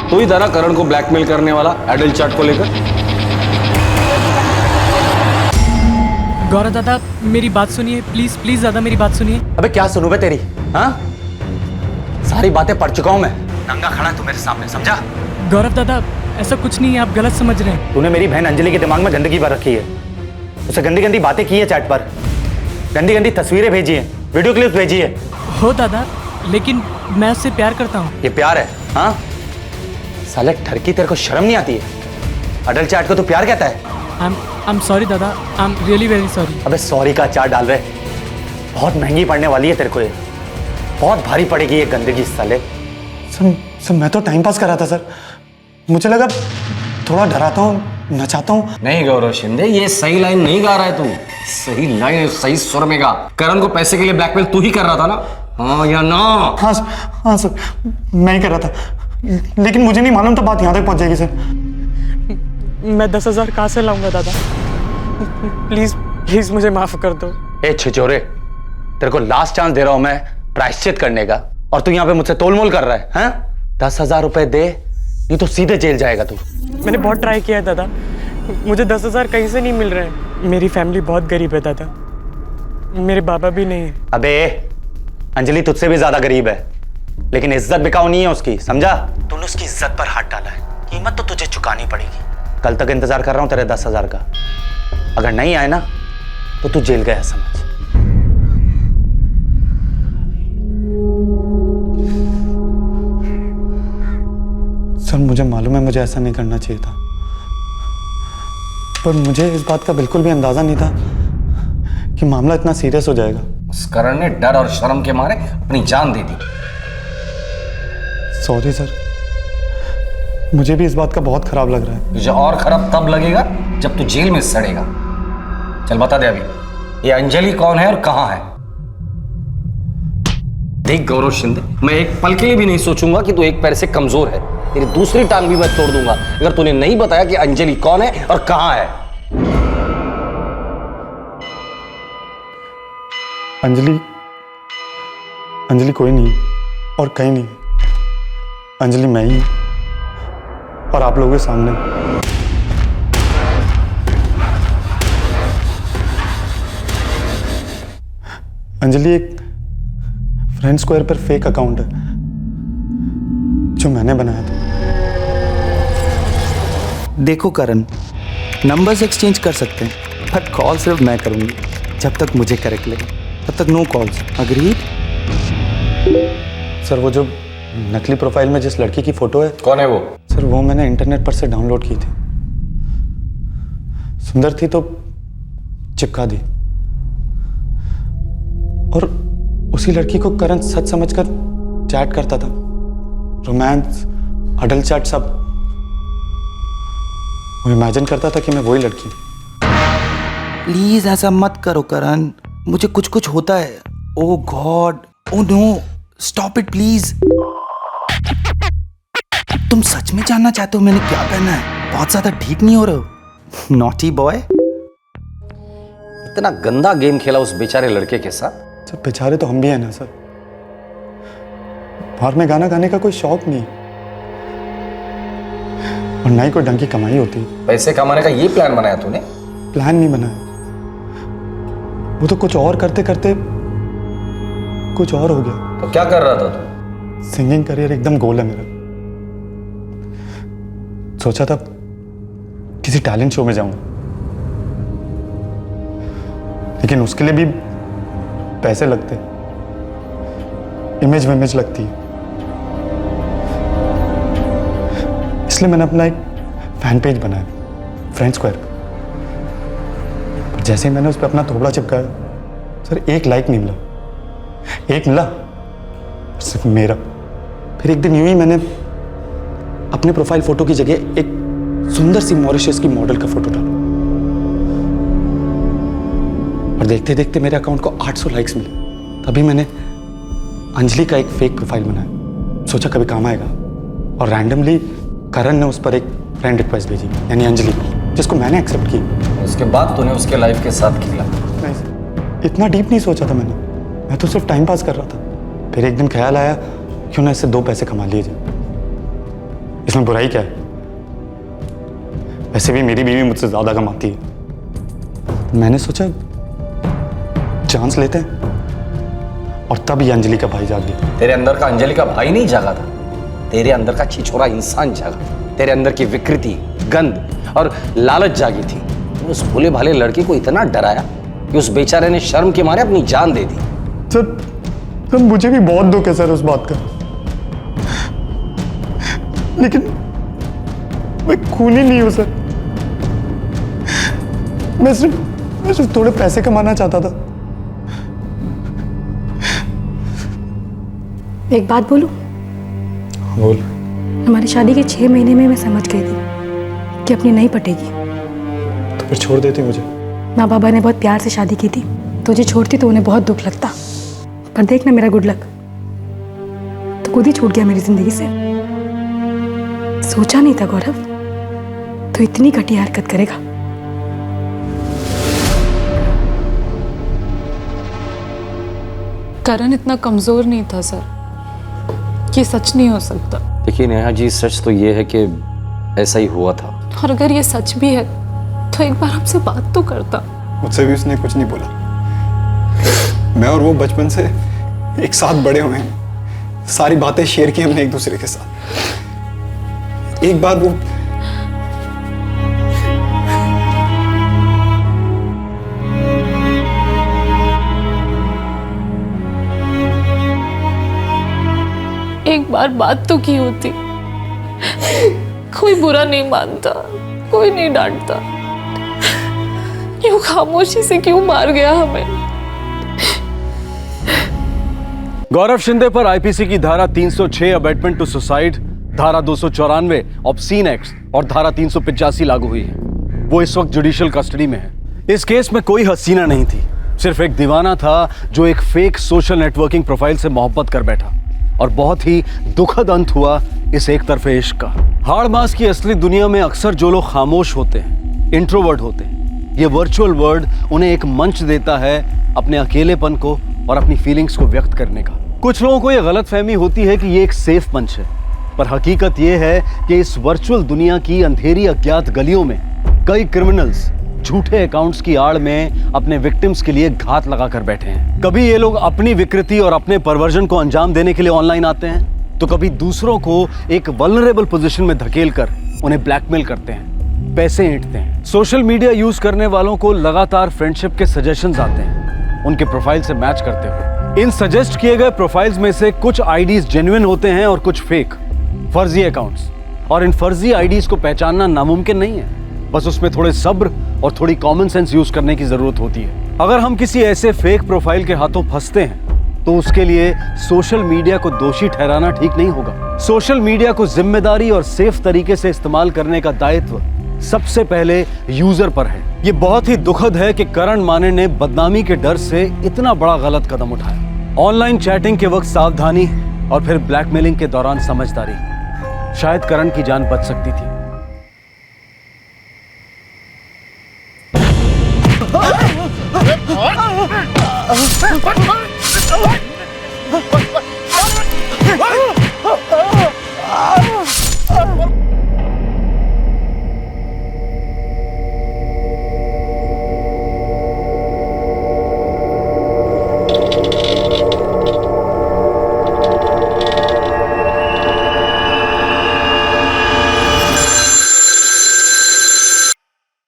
तू ही था ना करण को ब्लैकमेल करने वाला एडल्ट चार्ट को लेकर? गौरव दादा मेरी बात सुनिए, प्लीज प्लीज दादा मेरी बात सुनिए। अबे क्या सुनूं बे तेरी? हाँ, सारी बातें पढ़ चुका हूं मैं। नंगा खड़ा तू मेरे सामने, समझा? गौरव दादा ऐसा कुछ नहीं है, आप गलत समझ रहे हैं। तूने मेरी बहन अंजलि के दिमाग में गंदगी भर रखी है। उसे गंदी गंदी बातें की है चैट पर, गंदी गंदी तस्वीरें भेजी है, वीडियो क्लिप भेजी है। हो दादा, लेकिन मैं उससे प्यार करता हूँ। ये प्यार है? हाँ साले ठरकी, तेरे को शर्म नहीं आती है? अडल्ट चैट को तू प्यार कहता है? आई एम सॉरी दादा, I am really very sorry. अबे सॉरी का अचार डाल रहे, बहुत महंगी पड़ने वाली है तेरे को ये, बहुत भारी पड़ेगी ये गंदगी साले। सर मैं तो टाइम पास कर रहा था सर, मुझे लगा थोड़ा डराता हूँ, नचाता हूँ। नहीं गौरव शिंदे, ये सही लाइन नहीं गा रहा है तू। सही लाइन सही सुर में गा। करण को पैसे के लिए ब्लैकमेल तू ही कर रहा था ना? हाँ या ना? हाँ सर, मैं ही कर रहा था, लेकिन मुझे नहीं मालूम था बात यहाँ तक पहुँच जाएगी सर। मैं 10,000 कहाँ से लाऊंगा दादा? प्लीज प्लीज मुझे माफ कर दो। ए छिचोरे, तेरे को लास्ट चांस दे रहा हूं मैं प्रायश्चित करने का, और तू यहाँ पे मुझसे तोलमोल कर रहा है? हैं? 10,000 रुपए दे, नहीं तो सीधे जेल जाएगा तू। मैंने बहुत ट्राई किया है दादा, मुझे 10,000 कहीं से नहीं मिल रहे हैं। मेरी फैमिली बहुत गरीब है दादा, मेरे बाबा भी नहीं है। अबे अंजलि तुझसे भी ज्यादा गरीब है, लेकिन इज्जत बिकाऊ नहीं है उसकी, समझा? तूने उसकी इज्जत पर हाथ डाला है, कीमत तो तुझे चुकानी पड़ेगी। कल तक इंतजार कर रहा हूं तेरे 10,000 का, अगर नहीं आए ना तो तू जेल गया समझ। सर मुझे मालूम है मुझे ऐसा नहीं करना चाहिए था, पर मुझे इस बात का बिल्कुल भी अंदाजा नहीं था कि मामला इतना सीरियस हो जाएगा। उस करण ने डर और शर्म के मारे अपनी जान दे दी। सॉरी सर, मुझे भी इस बात का बहुत खराब लग रहा है। तुझे और खराब तब लगेगा जब तू जेल में सड़ेगा। चल बता दे अभी, ये अंजलि कौन है और कहां है? देख गौरव शिंदे, मैं एक पल के लिए भी नहीं सोचूंगा कि तू एक पैर से कमजोर है। तेरी दूसरी टांग भी मैं तोड़ दूंगा अगर तूने नहीं बताया कि अंजलि कौन है और कहां है। अंजलि कोई नहीं और कहीं नहीं, अंजलि मैं ही और आप लोगों के सामने। अंजलि एक फ्रेंड स्क्वायर पर फेक अकाउंट है जो मैंने बनाया था। देखो करण, नंबर्स एक्सचेंज कर सकते हैं पर कॉल सिर्फ मैं करूंगी। जब तक मुझे करेक्ट लगे तब तक नो कॉल्स। अग्रीड? सर वो जो नकली प्रोफाइल में जिस लड़की की फोटो है। कौन है वो? सर वो मैंने इंटरनेट पर से डाउनलोड की थी। सुंदर थी तो चिपका दी, और उसी लड़की को करण सच समझकर चैट करता था। रोमांस, अडल्ट चैट सब। वो इमेजिन करता था कि मैं वही लड़की। प्लीज ऐसा मत करो करण, मुझे कुछ कुछ होता है। Oh God, oh no, stop it please. तुम सच में जानना चाहते हो मैंने क्या पहना है? बहुत ज्यादा ठीक नहीं हो रहे हो। Naughty boy. इतना गंदा गेम खेला उस बेचारे लड़के के साथ। सर बेचारे तो हम भी हैं ना सर। बाहर में गाना गाने का कोई शौक नहीं और ना ही कोई ढंग की कमाई होती। पैसे कमाने का ये प्लान बनाया तूने? प्लान नहीं बनाया, वो तो कुछ और करते करते कुछ और हो गया। तो क्या कर रहा था तू? सिंगिंग करियर एकदम गोल है मेरा। सोचा था किसी टैलेंट शो में जाऊंगा, लेकिन उसके लिए भी पैसे लगते, इमेज विमेज लगती है। इसलिए मैंने अपना एक फैन पेज बनाया, फ्रेंड स्क्वायर। पर जैसे ही मैंने उस पर अपना थोबड़ा चिपकाया, सर एक लाइक नहीं मिला। एक मिला सिर्फ मेरा। फिर एक दिन यूं ही मैंने अपने प्रोफाइल फोटो की जगह एक सुंदर सी मॉरिशस की मॉडल का फोटो डाला, और देखते देखते मेरे अकाउंट को 800 लाइक्स मिले। तभी मैंने अंजलि का एक फेक प्रोफाइल बनाया, सोचा कभी काम आएगा। और रैंडमली करण ने उस पर एक फ्रेंड रिक्वेस्ट भेजी, यानी अंजलि को, जिसको मैंने एक्सेप्ट की। उसके बाद तूने उसके लाइफ के साथ खेला? नहीं, इतना डीप नहीं सोचा था मैंने। मैं तो सिर्फ टाइम पास कर रहा था। फिर एक दिन ख्याल आया क्यों ना इससे 2 पैसे कमा लिए जाए। इसमें बुराई क्या है? वैसे भी मेरी बीवी मुझसे ज्यादा कमाती है। मैंने सोचा चांस लेते हैं, और तब ये अंजलि का भाई जाग गया। तेरे अंदर का अंजलि का भाई नहीं जागा था, तेरे अंदर का छिछोरा इंसान जागा। तेरे अंदर की विकृति, गंद और लालच जागी थी। उस भोले भाले लड़के को इतना डराया कि उस बेचारे ने शर्म के मारे अपनी जान दे दी। सर मुझे भी बहुत दुख है सर उस बात का, लेकिन मैं खूनी नहीं हूं सर। मैं सिर्फ थोड़े पैसे कमाना चाहता था। एक बात बोलूं? बोल। हमारी शादी के 6 महीने में मैं समझ गई थी कि अपनी नहीं पटेगी। तो फिर छोड़ देती मुझे? माँ बाबा ने बहुत प्यार से शादी की थी। तुझे छोड़ती तो उन्हें बहुत दुख लगता, पर देख ना मेरा गुड लक, तो खुद ही छूट गया मेरी जिंदगी से। सोचा नहीं था गौरव तो इतनी घटिया हरकत करेगा। करण इतना कमजोर नहीं था सर, ये सच नहीं हो सकता। देखिए नेहा जी, सच तो ये है कि ऐसा ही हुआ था। और अगर ये सच भी है तो एक बार हमसे बात तो करता। मुझसे भी उसने कुछ नहीं बोला। मैं और वो बचपन से एक साथ बड़े हुए हैं, सारी बातें शेयर की हमने एक दूसरे के साथ। एक बार वो एक बार बात तो की होती, कोई बुरा नहीं मानता, कोई नहीं डांटता। क्यों खामोशी से क्यों मार गया हमें? गौरव शिंदे पर आईपीसी की धारा 306 अबेटमेंट टू सुसाइड, धारा 294 ऑब्सीन एक्ट और धारा 385 लागू हुई है। वो इस वक्त जुडिशियल कस्टडी में है। इस केस में कोई हसीना नहीं थी, सिर्फ एक दीवाना था जो एक फेक सोशल नेटवर्किंग प्रोफाइल से मोहब्बत कर बैठा, और बहुत ही दुखद अंत हुआ इस एक तरफे इश्क का। हाड़ मास की असली दुनिया में अक्सर जो लोग खामोश होते हैं, इंट्रोवर्ट होते हैं, ये वर्चुअल वर्ल्ड उन्हें एक मंच देता है अपने अकेलेपन को और अपनी फीलिंग्स को व्यक्त करने का। कुछ लोगों को ये गलतफहमी होती है कि ये एक सेफ मंच है, पर हकीकत ये है कि इस वर्चुअल दुनिया की अंधेरी अज्ञात गलियों में कई क्रिमिनल्स झूठे अकाउंट्स की आड़ में अपने विक्टिम्स के लिए घात लगा कर बैठे हैं। कभी ये लोग अपनी विकृति और अपने परवर्जन को अंजाम देने के लिए ऑनलाइन आते हैं, तो कभी दूसरों को एक वल्नरेबल पोजीशन में धकेल कर उन्हें ब्लैकमेल करते हैं, पैसे ऐंठते हैं। सोशल मीडिया यूज करने वालों को लगातार फ्रेंडशिप के सजेशंस आते हैं उनके प्रोफाइल से मैच करते हुए। इन सजेस्ट किए गए प्रोफाइल्स में से कुछ आईडीज जेन्युइन होते हैं और कुछ फेक, फर्जी अकाउंट्स। और इन फर्जी आईडीज को पहचानना नामुमकिन नहीं है, बस उसमें थोड़े सब्र और थोड़ी कॉमन सेंस यूज करने की जरूरत होती है। अगर हम किसी ऐसे फेक प्रोफाइल के हाथों फंसते हैं तो उसके लिए सोशल मीडिया को दोषी ठहराना ठीक नहीं होगा। सोशल मीडिया को जिम्मेदारी और सेफ तरीके से इस्तेमाल करने का दायित्व सबसे पहले यूजर पर है। ये बहुत ही दुखद है कि करण माने ने बदनामी के डर से इतना बड़ा गलत कदम उठाया। ऑनलाइन चैटिंग के वक्त सावधानी और फिर ब्लैकमेलिंग के दौरान समझदारी, शायद करण की जान बच सकती थी।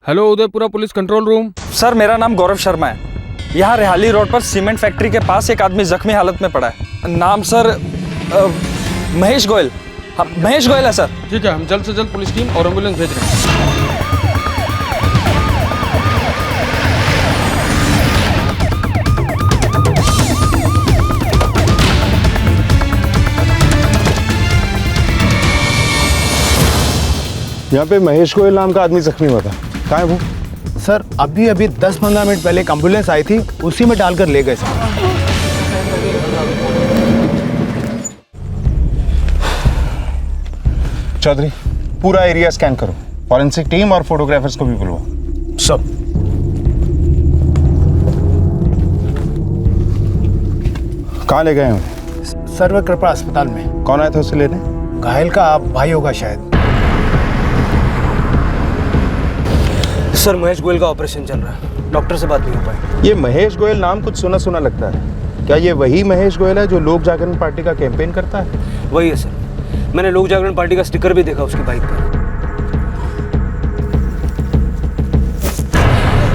Hello Udaipura police control room. Sir मेरा नाम गौरव शर्मा है। यहाँ रेहाली रोड पर सीमेंट फैक्ट्री के पास एक आदमी जख्मी हालत में पड़ा है। नाम सर महेश गोयल। हाँ महेश गोयल है सर। ठीक है, हम जल्द से जल्द पुलिस टीम और एम्बुलेंस भेज रहे हैं। यहाँ पे महेश गोयल नाम का आदमी जख्मी हुआ था, कहाँ है वो? सर अभी 10-15 मिनट पहले एक एम्बुलेंस आई थी, उसी में डालकर ले गए सर। चौधरी पूरा एरिया स्कैन करो, फॉरेंसिक टीम और फोटोग्राफर्स को भी बुलवाओ। सब। कहाँ ले गए हो? सर्व कृपा अस्पताल में। कौन आया था उसे लेने? घायल का आप भाई होगा शायद। सर महेश गोयल का ऑपरेशन चल रहा है, डॉक्टर से बात नहीं हो पाई। ये महेश गोयल नाम कुछ सुना सुना लगता है। क्या ये वही महेश गोयल है जो लोक जागरण पार्टी का कैंपेन करता है? वही है सर, मैंने लोक जागरण पार्टी का स्टिकर भी देखा उसकी बाइक पर।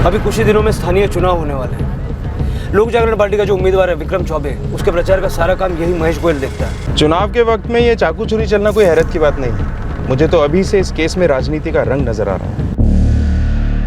अभी कुछ ही दिनों में स्थानीय चुनाव होने वाले हैं। लोक जागरण पार्टी का जो उम्मीदवार है विक्रम चौबे, उसके प्रचार का सारा काम यही महेश गोयल देखता है। चुनाव के वक्त में ये चाकू छुरी चलना कोई हैरत की बात नहीं है। मुझे तो अभी से इस केस में राजनीति का रंग नजर आ रहा है।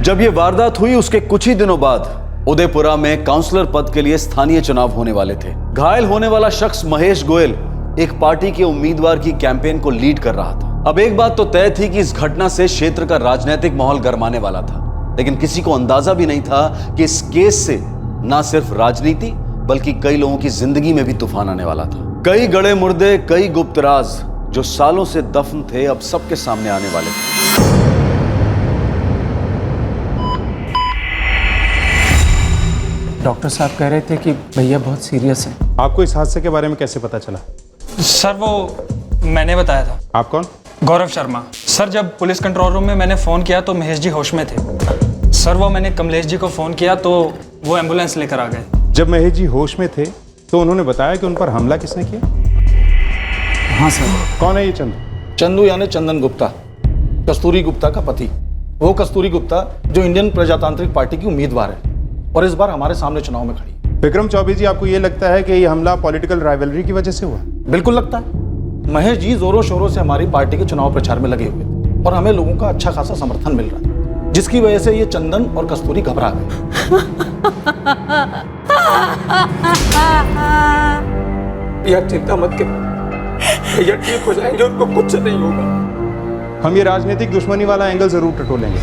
जब ये वारदात हुई उसके कुछ ही दिनों बाद उदयपुरा में काउंसलर पद के लिए स्थानीय चुनाव होने वाले थे। घायल होने वाला शख्स महेश गोयल एक पार्टी के उम्मीदवार की कैंपेन को लीड कर रहा था। अब एक बात तो तय थी कि इस घटना से क्षेत्र का राजनीतिक माहौल गरमाने वाला था, लेकिन किसी को अंदाजा भी नहीं था कि इस केस से न सिर्फ राजनीति बल्कि कई लोगों की जिंदगी में भी तूफान आने वाला था। कई गड़े मुर्दे, कई गुप्त राज जो सालों से दफन थे, अब सबके सामने आने वाले थे। डॉक्टर साहब कह रहे थे कि भैया बहुत सीरियस है। आपको इस हादसे के बारे में कैसे पता चला? सर वो मैंने बताया था। आप कौन? गौरव शर्मा। सर जब पुलिस कंट्रोल रूम में मैंने फ़ोन किया तो महेश जी होश में थे। सर वो मैंने कमलेश जी को फ़ोन किया तो वो एम्बुलेंस लेकर आ गए। जब महेश जी होश में थे तो उन्होंने बताया कि उन पर हमला किसने किया? हाँ सर। कौन है ये चंदू? चंदू यानी चंदन गुप्ता, कस्तूरी गुप्ता का पति। वो कस्तूरी गुप्ता जो इंडियन प्रजातांत्रिक पार्टी की उम्मीदवार है और इस बार हमारे सामने चुनाव में खड़ी। विक्रम चौबे जी, आपको ये लगता है कि ये हमला पॉलिटिकल राइवलरी की वजह से हुआ? बिल्कुल लगता है। महेश जी जोरों शोरों से हमारी पार्टी के चुनाव प्रचार में लगे हुए थे और हमें लोगों का अच्छा खासा समर्थन मिल रहा था, जिसकी वजह से ये चंदन और कस्तूरी घबरा गए। यार चिंता मत कर, भैया ठीक हो जाएंगे, उनको कुछ नहीं होगा। हम ये राजनीतिक दुश्मनी वाला एंगल जरूर टटोलेंगे।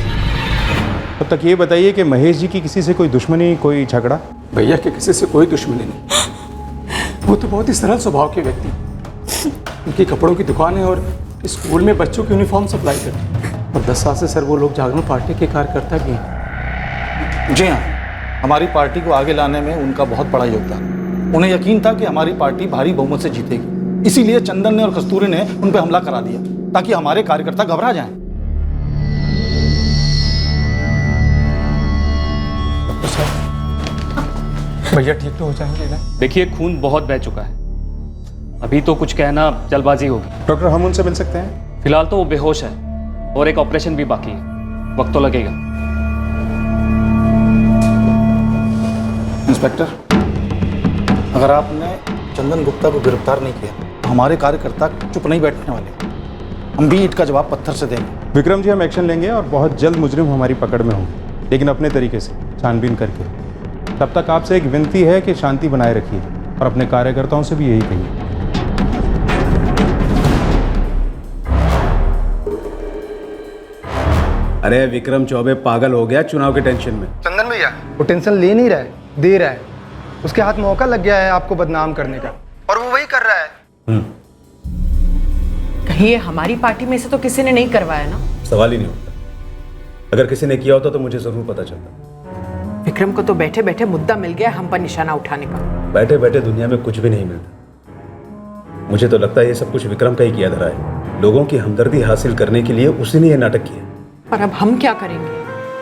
तब तक ये बताइए कि महेश जी की किसी से कोई दुश्मनी, कोई झगड़ा? भैया के किसी से कोई दुश्मनी नहीं। वो तो बहुत ही सरल स्वभाव के व्यक्ति, उनकी कपड़ों की दुकान है और स्कूल में बच्चों की यूनिफॉर्म सप्लाई करते हैं। और 10 साल से सर वो लोग जागरण पार्टी के कार्यकर्ता भी हैं। जी हाँ, हमारी पार्टी को आगे लाने में उनका बहुत बड़ा योगदान। उन्हें यकीन था कि हमारी पार्टी भारी बहुमत से जीतेगी, इसीलिए चंदन ने और कस्तूरी ने उन पर हमला करा दिया ताकि हमारे कार्यकर्ता घबरा जाएं। भैया ठीक तो हो जाएंगे ना? देखिए खून बहुत बह चुका है, अभी तो कुछ कहना जल्दबाजी होगी। डॉक्टर हम उनसे मिल सकते हैं? फिलहाल तो वो बेहोश है और एक ऑपरेशन भी बाकी है, वक्त तो लगेगा। इंस्पेक्टर, अगर आपने चंदन गुप्ता को गिरफ्तार नहीं किया तो हमारे कार्यकर्ता चुप नहीं बैठने वाले, हम भी ईंट का जवाब पत्थर से देंगे। विक्रम जी, हम एक्शन लेंगे और बहुत जल्द मुजरिम हमारी पकड़ में होंगे, लेकिन अपने तरीके से छानबीन करके। तब तक आपसे एक विनती है कि शांति बनाए रखिए और अपने कार्यकर्ताओं से भी यही कहिए। अरे विक्रम चौबे पागल हो गया चुनाव के टेंशन में। चंदन भैया वो टेंशन ले नहीं रहा है, दे रहा है। उसके हाथ मौका लग गया है आपको बदनाम करने का, और वो वही कर रहा है। कहीं ये हमारी पार्टी में से तो किसी ने नहीं करवाया ना? सवाल ही नहीं होता। अगर किसी ने किया होता तो मुझे जरूर पता चलता। विक्रम को तो बैठे बैठे मुद्दा मिल गया हम पर निशाना उठाने का। बैठे बैठे दुनिया में कुछ भी नहीं मिलता। मुझे तो लगता है ये सब कुछ विक्रम का ही किया धरा है। लोगों की हमदर्दी हासिल करने के लिए उसी ने ये नाटक किया। पर अब हम क्या करेंगे?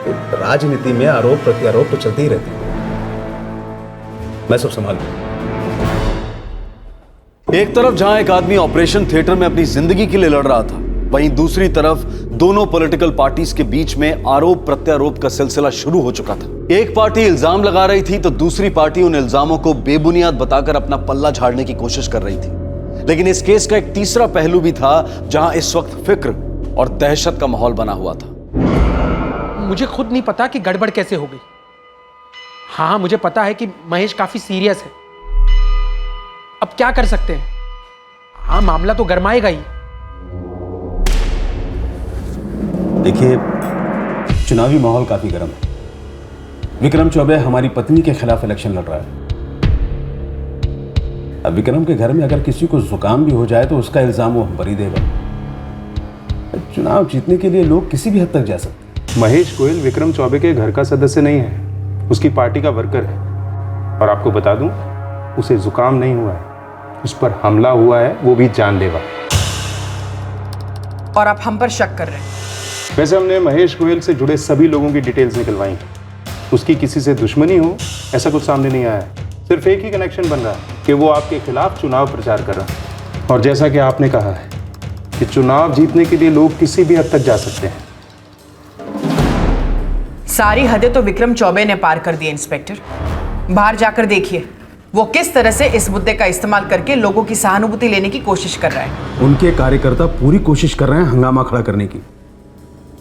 तो राजनीति में आरोप प्रत्यारोप तो चलती ही रहती है। मैं सब संभाल लूंगा। एक तरफ जहां एक आदमी ऑपरेशन थिएटर में अपनी जिंदगी के लिए लड़ रहा था, वहीं दूसरी तरफ दोनों पॉलिटिकल पार्टीज के बीच में आरोप प्रत्यारोप का सिलसिला शुरू हो चुका था। एक पार्टी इल्जाम लगा रही थी तो दूसरी पार्टी उन इल्जामों को बेबुनियाद बताकर अपना पल्ला झाड़ने की कोशिश कर रही थी। लेकिन इस केस का एक तीसरा पहलू भी था जहां इस वक्त फिक्र और दहशत का माहौल बना हुआ था। मुझे खुद नहीं पता कि गड़बड़ कैसे हो गई। हाँ, मुझे पता है कि महेश काफी सीरियस है। अब क्या कर सकते हैं? हाँ, मामला तो गरमाएगा ही। देखिए, चुनावी माहौल काफी गर्म है। विक्रम चौबे हमारी पत्नी के खिलाफ इलेक्शन लड़ रहा है। अब विक्रम के घर में अगर किसी को जुकाम भी हो जाए तो उसका इल्जाम वो हम पर ही देगा। चुनाव जीतने के लिए लोग किसी भी हद तक जा सकते हैं। महेश गोयल विक्रम चौबे के घर का सदस्य नहीं है, उसकी पार्टी का वर्कर है। और आपको बता दूं, उसे जुकाम नहीं हुआ है, उस पर हमला हुआ है, वो भी जानलेवा। और आप हम पर शक कर रहे हैं? वैसे हमने महेश गोयल से जुड़े सभी लोगों की डिटेल्स निकलवाई। उसकी किसी से दुश्मनी हो ऐसा कुछ सामने नहीं आया है। सिर्फ एक ही कनेक्शन बन रहा है कि वो आपके खिलाफ चुनाव प्रचार कर रहा है। और जैसा कि आपने कहा है कि चुनाव जीतने के लिए लोग किसी भी हद तक जा सकते हैं। सारी हदें तो विक्रम चौबे ने पार कर दी इंस्पेक्टर। बाहर जाकर देखिए वो किस तरह से इस मुद्दे का इस्तेमाल करके लोगों की सहानुभूति लेने की कोशिश कर रहा है। उनके कार्यकर्ता पूरी कोशिश कर रहे हैं हंगामा खड़ा करने की।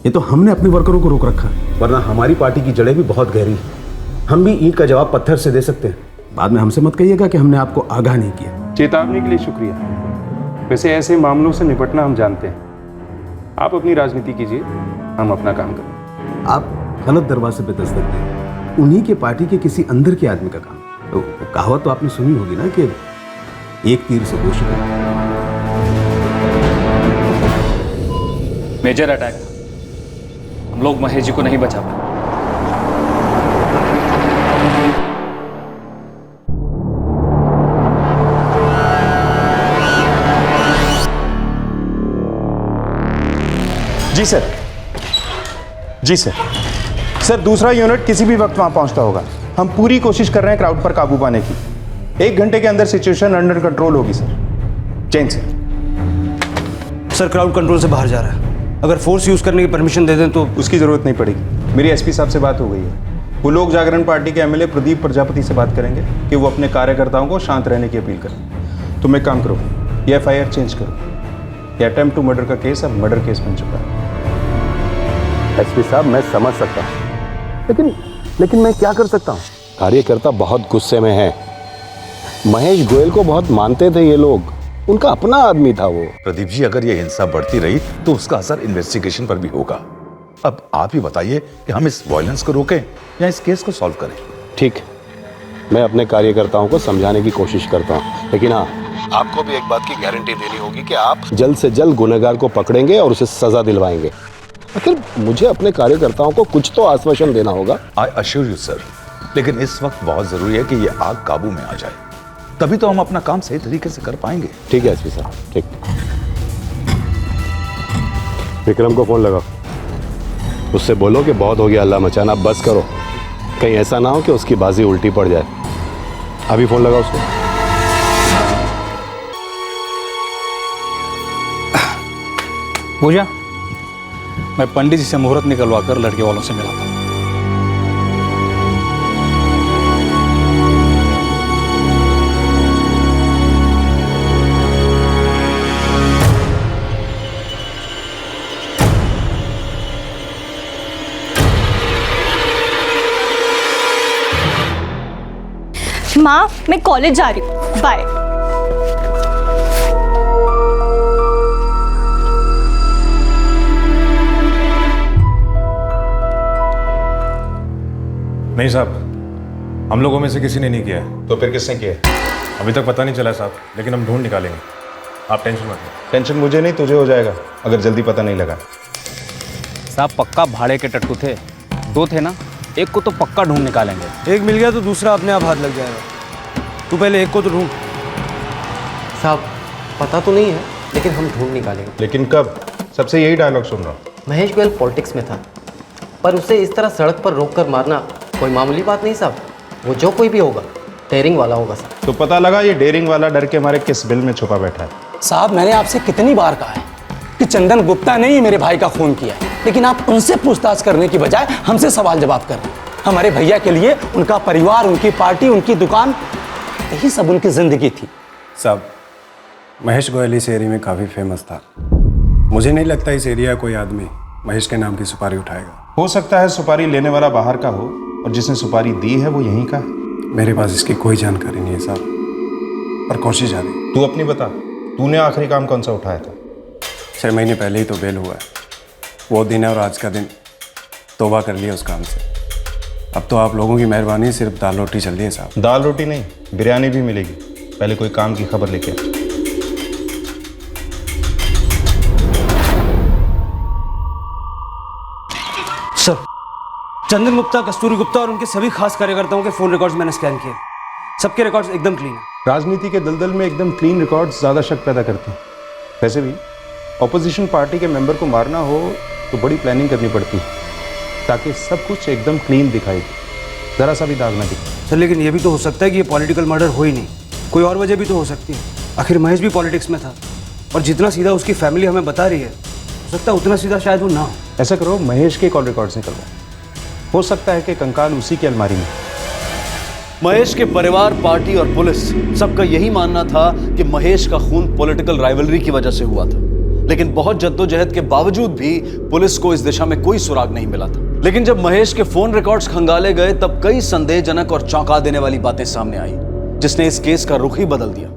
ये तो हमने अपने वर्करों को रोक रखा है, वरना हमारी पार्टी की जड़ें भी बहुत गहरी हैं। हम भी ईंट का जवाब पत्थर से दे सकते हैं। बाद में हमसे मत कहिएगा कि हमने आपको आगाह नहीं किया। चेतावनी के लिए शुक्रिया। वैसे ऐसे मामलों से निपटना हम जानते हैं। आप अपनी राजनीति कीजिए, हम अपना काम करें। आप गलत दरवाजे पे दस्तक दें। उन्हीं के पार्टी के किसी अंदर के आदमी का काम। तो कहावत तो आपने सुनी होगी ना कि एक तीर से दो शिकार। मेजर अटैक, हम लोग महेश जी को नहीं बचा पाए। जी सर, जी सर। सर, दूसरा यूनिट किसी भी वक्त वहां पहुंचता होगा। हम पूरी कोशिश कर रहे हैं क्राउड पर काबू पाने की। 1 घंटे के अंदर सिचुएशन अंडर कंट्रोल होगी sir. Jain sir. Sir, crowd control से बाहर जा रहा है। अगर फोर्स यूज करने की परमिशन दे दें तो। उसकी जरूरत नहीं पड़ेगी। मेरी एसपी साहब से बात हो गई है। वो लोक जागरण पार्टी के एमएलए प्रदीप प्रजापति से बात करेंगे कि वो अपने कार्यकर्ताओं को शांत रहने की अपील करें। तुम एक काम करो, ये FIR चेंज करो। ये अटेम्प्ट टू मर्डर का केस अब मर्डर केस बन चुका है। एसपी साहब, मैं समझ सकता हूँ, लेकिन मैं क्या कर सकता हूँ? कार्यकर्ता बहुत गुस्से में है। महेश गोयल को बहुत मानते थे ये लोग, उनका अपना आदमी था वो। प्रदीप जी, अगर ये हिंसा बढ़ती रही तो उसका असर इन्वेस्टिगेशन पर भी होगा। अब आप ही बताइए कि हम इस वायलेंस को रोकें या इस केस को सॉल्व करें। ठीक, मैं अपने कार्यकर्ताओं को समझाने की कोशिश करता हूँ, लेकिन हाँ, आपको भी एक बात की गारंटी देनी होगी कि आप जल्द से जल्द गुनहगार को पकड़ेंगे और उसे सजा दिलवाएंगे। आखिर मुझे अपने कार्यकर्ताओं को कुछ तो आश्वासन देना होगा। आई अश्योर यू सर, लेकिन इस वक्त बहुत जरूरी है कि ये आग काबू में आ जाए, तभी तो हम अपना काम सही तरीके से कर पाएंगे। ठीक है एसपी साहब, ठीक। विक्रम को फोन लगाओ, उससे बोलो कि बहुत हो गया अल्लाह मचाना, बस करो। कहीं ऐसा ना हो कि उसकी बाजी उल्टी पड़ जाए। अभी फोन लगा उसको। पूजा, मैं पंडित जी से मुहूर्त निकलवा कर लड़के वालों से मिलाता हूँ। माँ, मैं कॉलेज जा रही हूँ, बाय। नहीं साहब, हम लोगों में से किसी ने नहीं किया है। तो फिर किसने किया? अभी तक पता नहीं चला साहब, लेकिन हम ढूंढ निकालेंगे, आप टेंशन मत लो। टेंशन मुझे नहीं, तुझे हो जाएगा अगर जल्दी पता नहीं लगा। साहब पक्का भाड़े के टट्टू थे, 2 थे ना, एक को तो पक्का ढूंढ निकालेंगे। एक मिल गया तो दूसरा अपने आप हाथ लग जाएगा। तू पहले एक को तो ढूंढ। साहब पता तो नहीं है, लेकिन हम ढूंढ निकालेंगे। लेकिन कब? सबसे यही डायलॉग सुन रहा हूँ। महेश गोयल पॉलिटिक्स में था, पर उसे इस तरह सड़क पर रोक कर मारना कोई मामूली बात नहीं साहब। वो जो कोई भी होगा डेयरिंग वाला होगा साहब। तो पता लगा ये डेयरिंग वाला डर के हमारे किस बिल में छुपा बैठा है? साहब मैंने आपसे कितनी बार कहा है कि चंदन गुप्ता ने ही मेरे भाई का खून किया है, लेकिन आप उनसे पूछताछ करने की बजाय हमसे सवाल जवाब कर रहे हैं। हमारे भैया के लिए उनका परिवार, उनकी पार्टी, उनकी दुकान, यही सब उनकी जिंदगी थी। साहब महेश गोयल इस एरिया में काफ़ी फेमस था। मुझे नहीं लगता इस एरिया कोई आदमी महेश के नाम की सुपारी उठाएगा। हो सकता है सुपारी लेने वाला बाहर का हो और जिसने सुपारी दी है वो यहीं का है। मेरे पास इसकी कोई जानकारी नहीं है साहब, पर कोशिश जारी। तू अपनी बता, तूने आखिरी काम कौन सा उठाया था? 6 महीने पहले ही तो बेल हुआ है। वो दिन है और आज का दिन, तौबा कर लिया उस काम से। अब तो आप लोगों की मेहरबानी, सिर्फ दाल रोटी चल रही है साहब। दाल रोटी नहीं, बिरयानी भी मिलेगी। पहले कोई काम की खबर लेके आ। सर, चंदन गुप्ता, कस्तूरी गुप्ता और उनके सभी खास कार्यकर्ताओं के फोन रिकॉर्ड्स मैंने स्कैन किए। सबके रिकॉर्ड्स एकदम क्लीन है। राजनीति के दलदल में एकदम क्लीन रिकॉर्ड्स ज़्यादा शक पैदा करते हैं। वैसे भी ऑपोजिशन पार्टी के मेंबर को मारना हो तो बड़ी प्लानिंग करनी पड़ती है, ताकि सब कुछ एकदम क्लीन दिखाई दे, ज़रा सा भी दाग ना दिखे। सर लेकिन ये भी तो हो सकता है कि ये पॉलिटिकल मर्डर हो ही नहीं, कोई और वजह भी तो हो सकती है। आखिर महेश भी पॉलिटिक्स में था, और जितना सीधा उसकी फैमिली हमें बता रही है, हो सकता है उतना सीधा शायद वो ना हो। ऐसा करो, महेश के कॉल रिकॉर्ड्स निकलवाओ। हो सकता है कि कंकाल उसी की अलमारी में। महेश के परिवार, पार्टी और पुलिस सबका यही मानना था कि महेश का खून पॉलिटिकल राइवलरी की वजह से हुआ था, लेकिन बहुत जद्दोजहद के बावजूद भी पुलिस को इस दिशा में कोई सुराग नहीं मिला था। लेकिन जब महेश के फोन रिकॉर्ड्स खंगाले गए तब कई संदेहजनक और चौंका देने वाली बातें सामने आई, जिसने इस केस का रुख ही बदल दिया।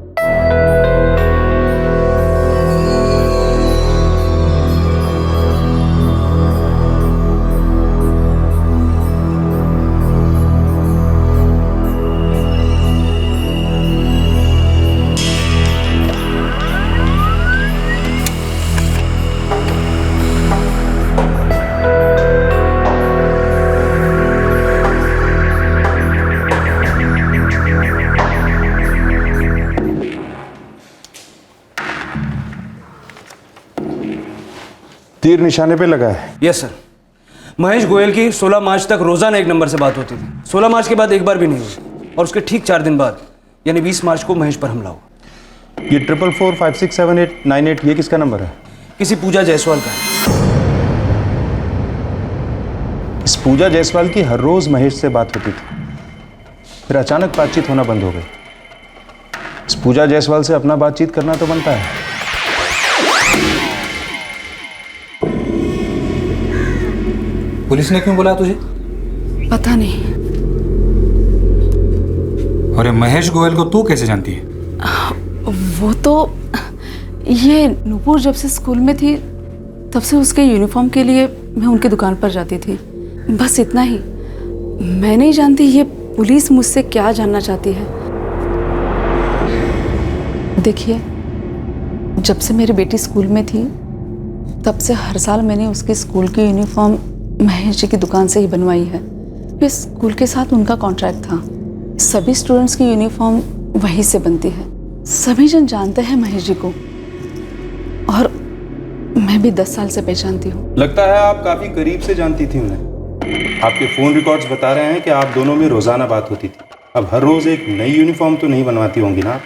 तीर निशाने पे लगा है। Yes sir. महेश गोयल की 16 मार्च तक रोजाना एक नंबर से बात होती थी। 16 मार्च के बाद एक बार भी नहीं हुई, और उसके ठीक 4 दिन बाद यानी 20 मार्च को महेश पर हमला हुआ। ये 44456789 ये किसका नंबर है? किसी पूजा जायसवाल का। इस पूजा जायसवाल की हर रोज महेश से बात होती थी, फिर अचानक बातचीत होना बंद हो गई। इस पूजा जायसवाल से अपना बातचीत करना तो बनता है। पुलिस ने क्यों बुलाया तुझे? पता नहीं। और ये महेश गोयल को तू कैसे जानती है? वो तो ये नूपुर जब से स्कूल में थी तब से उसके यूनिफॉर्म के लिए मैं उनकी दुकान पर जाती थी, बस इतना ही। मैं नहीं जानती ये पुलिस मुझसे क्या जानना चाहती है। देखिए, जब से मेरी बेटी स्कूल में थी तब से हर साल मैंने उसके स्कूल की यूनिफॉर्म महेश जी की दुकान से ही बनवाई है। इस स्कूल के साथ उनका कॉन्ट्रैक्ट था। सभी स्टूडेंट्स की यूनिफॉर्म वहीं से बनती है। सभी जन जानते हैं महेश जी को, और मैं भी 10 साल से पहचानती हूँ। लगता है आप काफी करीब से जानती थी उन्हें। आपके फ़ोन रिकॉर्ड्स बता रहे हैं कि आप दोनों में रोज़ाना बात होती थी। अब हर रोज़ एक नई यूनिफॉर्म तो नहीं बनवाती होंगी ना आप?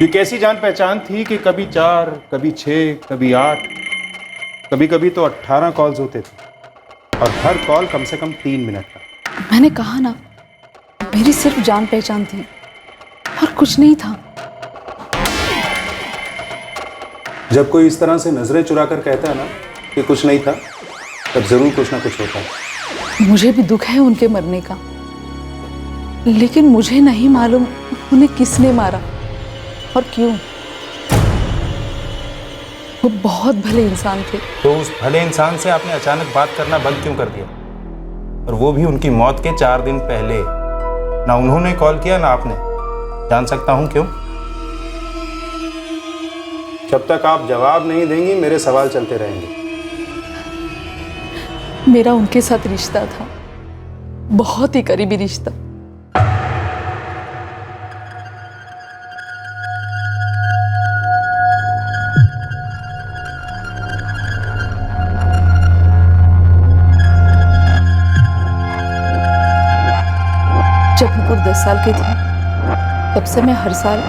ये कैसी जान पहचान थी कि कभी 4, कभी 6, कभी 8, कभी कभी तो 18 कॉल्स होते थे और हर कॉल कम से कम 3 मिनट का। मैंने कहा ना, मेरी सिर्फ जान पहचान थी और कुछ नहीं था। जब कोई इस तरह से नजरें चुरा कर कहता है ना कि कुछ नहीं था, तब जरूर कुछ ना कुछ होता है। मुझे भी दुख है उनके मरने का, लेकिन मुझे नहीं मालूम उन्हें किसने मारा और क्यों। वो बहुत भले इंसान थे। तो उस भले इंसान से आपने अचानक बात करना बंद क्यों कर दिया? और वो भी उनकी मौत के 4 दिन पहले। ना उन्होंने कॉल किया ना आपने। जान सकता हूं क्यों? जब तक आप जवाब नहीं देंगी मेरे सवाल चलते रहेंगे। मेरा उनके साथ रिश्ता था, बहुत ही करीबी रिश्ता। जब नुपुर 10 साल की थी, तब से मैं हर साल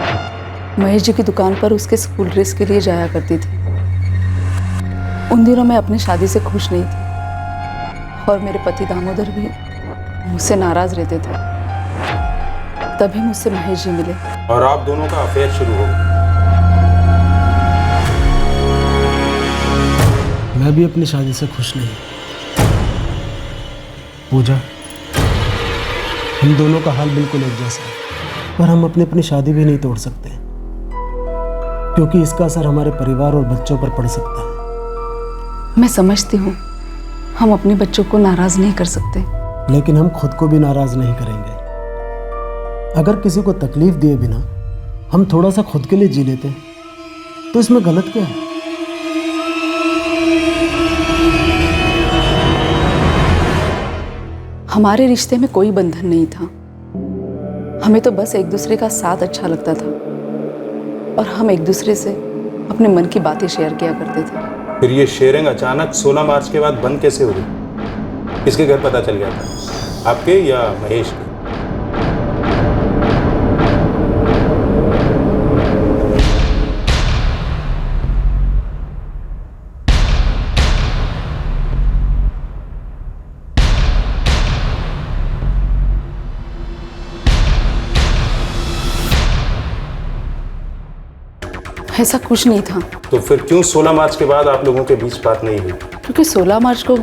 महेश जी की दुकान पर उसके स्कूल ड्रेस के लिए जाया करती थी। उन दिनों मैं अपनी शादी से खुश नहीं थी और मेरे पति दामोदर भी मुझसे नाराज रहते थे। तभी मुझसे महेश जी मिले और आप दोनों का अफेयर शुरू हो गया। मैं भी अपनी शादी से खुश नहीं। पूजा, हम दोनों का हाल बिल्कुल एक जैसा है, पर हम अपनी शादी भी नहीं तोड़ सकते क्योंकि इसका असर हमारे परिवार और बच्चों पर पड़ सकता है। मैं समझती हूँ हम अपने बच्चों को नाराज नहीं कर सकते, लेकिन हम खुद को भी नाराज नहीं करेंगे। अगर किसी को तकलीफ दिए बिना हम थोड़ा सा खुद के लिए जी लेते तो इसमें गलत क्या है? हमारे रिश्ते में कोई बंधन नहीं था। हमें तो बस एक दूसरे का साथ अच्छा लगता था और हम एक दूसरे से अपने मन की बातें शेयर किया करते थे। फिर ये शेयरिंग अचानक 16 मार्च के बाद बंद कैसे हो गई? किसके घर पता चल गया था, आपके या महेश के? ऐसा कुछ नहीं था। तो फिर क्यों 16 मार्च के बाद आप लोगों के बीच बात नहीं हुई? क्योंकि 16 मार्च को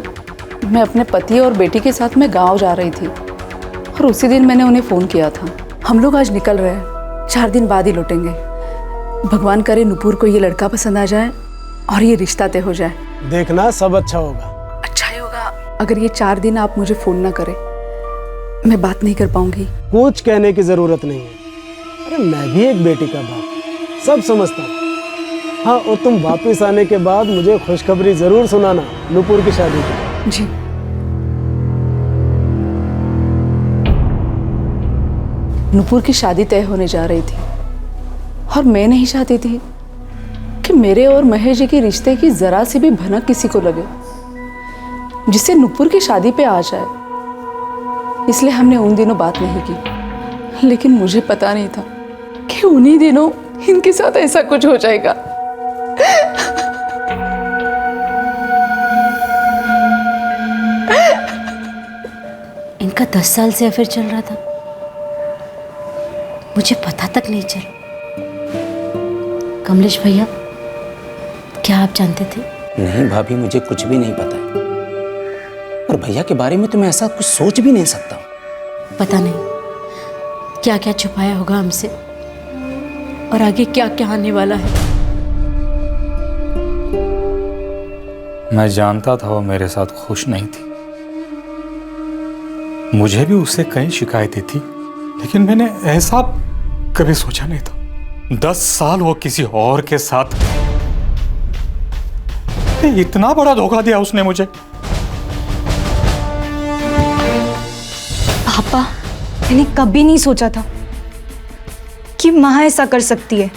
मैं अपने पति और बेटी के साथ में गांव जा रही थी और उसी दिन मैंने उन्हें फ़ोन किया था। हम लोग आज निकल रहे हैं, 4 दिन बाद ही लौटेंगे। भगवान करे नुपुर को ये लड़का पसंद आ जाए और ये रिश्ता तय हो जाए। देखना सब अच्छा होगा। अच्छा ही होगा। अगर ये 4 दिन आप मुझे फ़ोन ना करें, मैं बात नहीं कर पाऊंगी। कुछ कहने की जरूरत नहीं है। अरे मैं भी एक बेटी का बाप सब समझता हूँ। हाँ, और तुम वापस आने के बाद मुझे खुशखबरी जरूर सुनाना नुपुर की शादी की। जी। नुपुर की शादी तय होने जा रही थी और मैं नहीं चाहती थी कि मेरे और महेश जी के रिश्ते की जरा सी भी भनक किसी को लगे जिससे नुपुर की शादी पे आ जाए। इसलिए हमने उन दिनों बात नहीं की, लेकिन मुझे पता नहीं था कि उन्हीं दिनों इनके साथ ऐसा कुछ हो जाएगा। इनका 10 साल से अफेयर चल रहा था, मुझे पता तक नहीं चला। कमलेश भैया, क्या आप जानते थे? नहीं भाभी, मुझे कुछ भी नहीं पता है। और भैया के बारे में तो मैं ऐसा कुछ सोच भी नहीं सकता। पता नहीं क्या क्या छुपाया होगा हमसे और आगे क्या क्या आने वाला है। मैं जानता था वो मेरे साथ खुश नहीं थी। मुझे भी उससे कई शिकायतें थी, लेकिन मैंने ऐसा कभी सोचा नहीं था। 10 साल वो किसी और के साथ, इतना बड़ा धोखा दिया उसने मुझे। पापा, मैंने कभी नहीं सोचा था कि माँ ऐसा कर सकती है।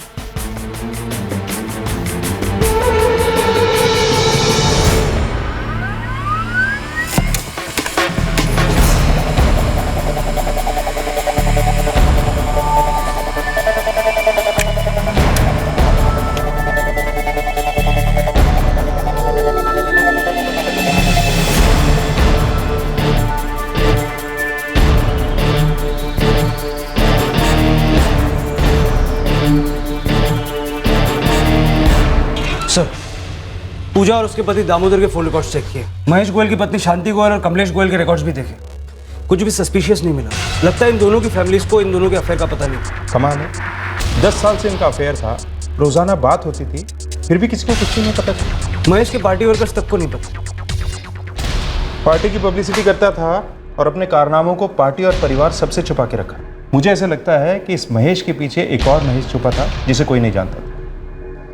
सर, पूजा और उसके पति दामोदर के फोन रिकॉर्ड्स चेक किए। महेश गोयल की पत्नी शांति गोयल और कमलेश गोयल के रिकॉर्ड्स भी देखे। कुछ भी सस्पिशियस नहीं मिला। लगता है इन दोनों की फैमिलीज को इन दोनों के अफेयर का पता नहीं। कमाल है, 10 साल से इनका अफेयर था, रोजाना बात होती थी, फिर भी किसी को कुछ नहीं पता था। महेश के पार्टी वर्कर्स तक को नहीं पता। पार्टी की पब्लिसिटी करता था और अपने कारनामों को पार्टी और परिवार सबसे छुपा के रखा। मुझे ऐसा लगता है कि इस महेश के पीछे एक और महेश छुपा था जिसे कोई नहीं जानता था।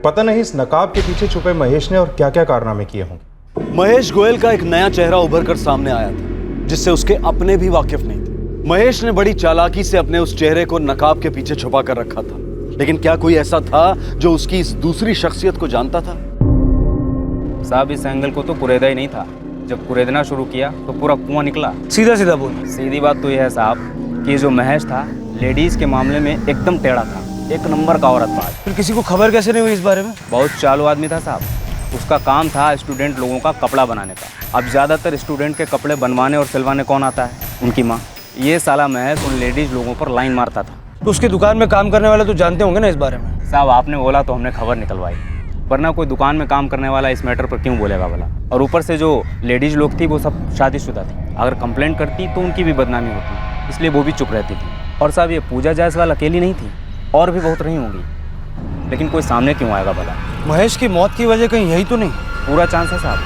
पता नहीं इस नकाब के पीछे छुपे महेश ने और क्या क्या कारनामे किए होंगे। महेश गोयल का एक नया चेहरा उभर कर सामने आया था जिससे उसके अपने भी वाकिफ नहीं थे। महेश ने बड़ी चालाकी से अपने उस चेहरे को नकाब के पीछे छुपा कर रखा था, लेकिन क्या कोई ऐसा था जो उसकी इस दूसरी शख्सियत को जानता था? साहब, इस एंगल को तो कुरेदा ही नहीं था। जब कुरेदना शुरू किया तो पूरा कुआं निकला। सीधा सीधा बोल। सीधी बात तो यह है साहब कि जो महेश था लेडीज के मामले में एकदम टेढ़ा था, एक नंबर का औरत बाज। फिर किसी को खबर कैसे नहीं हुई इस बारे में? बहुत चालू आदमी था साहब। उसका काम था स्टूडेंट लोगों का कपड़ा बनाने का। अब ज़्यादातर स्टूडेंट के कपड़े बनवाने और सिलवाने कौन आता है? उनकी माँ। ये साला महेश उन लेडीज लोगों पर लाइन मारता था। तो उसकी दुकान में काम करने वाले तो जानते होंगे ना इस बारे में? साहब, आपने बोला तो हमने खबर निकलवाई, वरना कोई दुकान में काम करने वाला इस मैटर पर क्यों बोलेगा भला? और ऊपर से जो लेडीज लोग थी वो सब शादीशुदा थी। अगर कंप्लेंट करती तो उनकी भी बदनामी होती, इसलिए वो भी चुप रहती थी। और साहब, ये पूजा जायसवाल अकेली नहीं थी, और भी बहुत रही होंगी, लेकिन कोई सामने क्यों आएगा भला? महेश की मौत की वजह कहीं यही तो नहीं? पूरा चांस है साहब।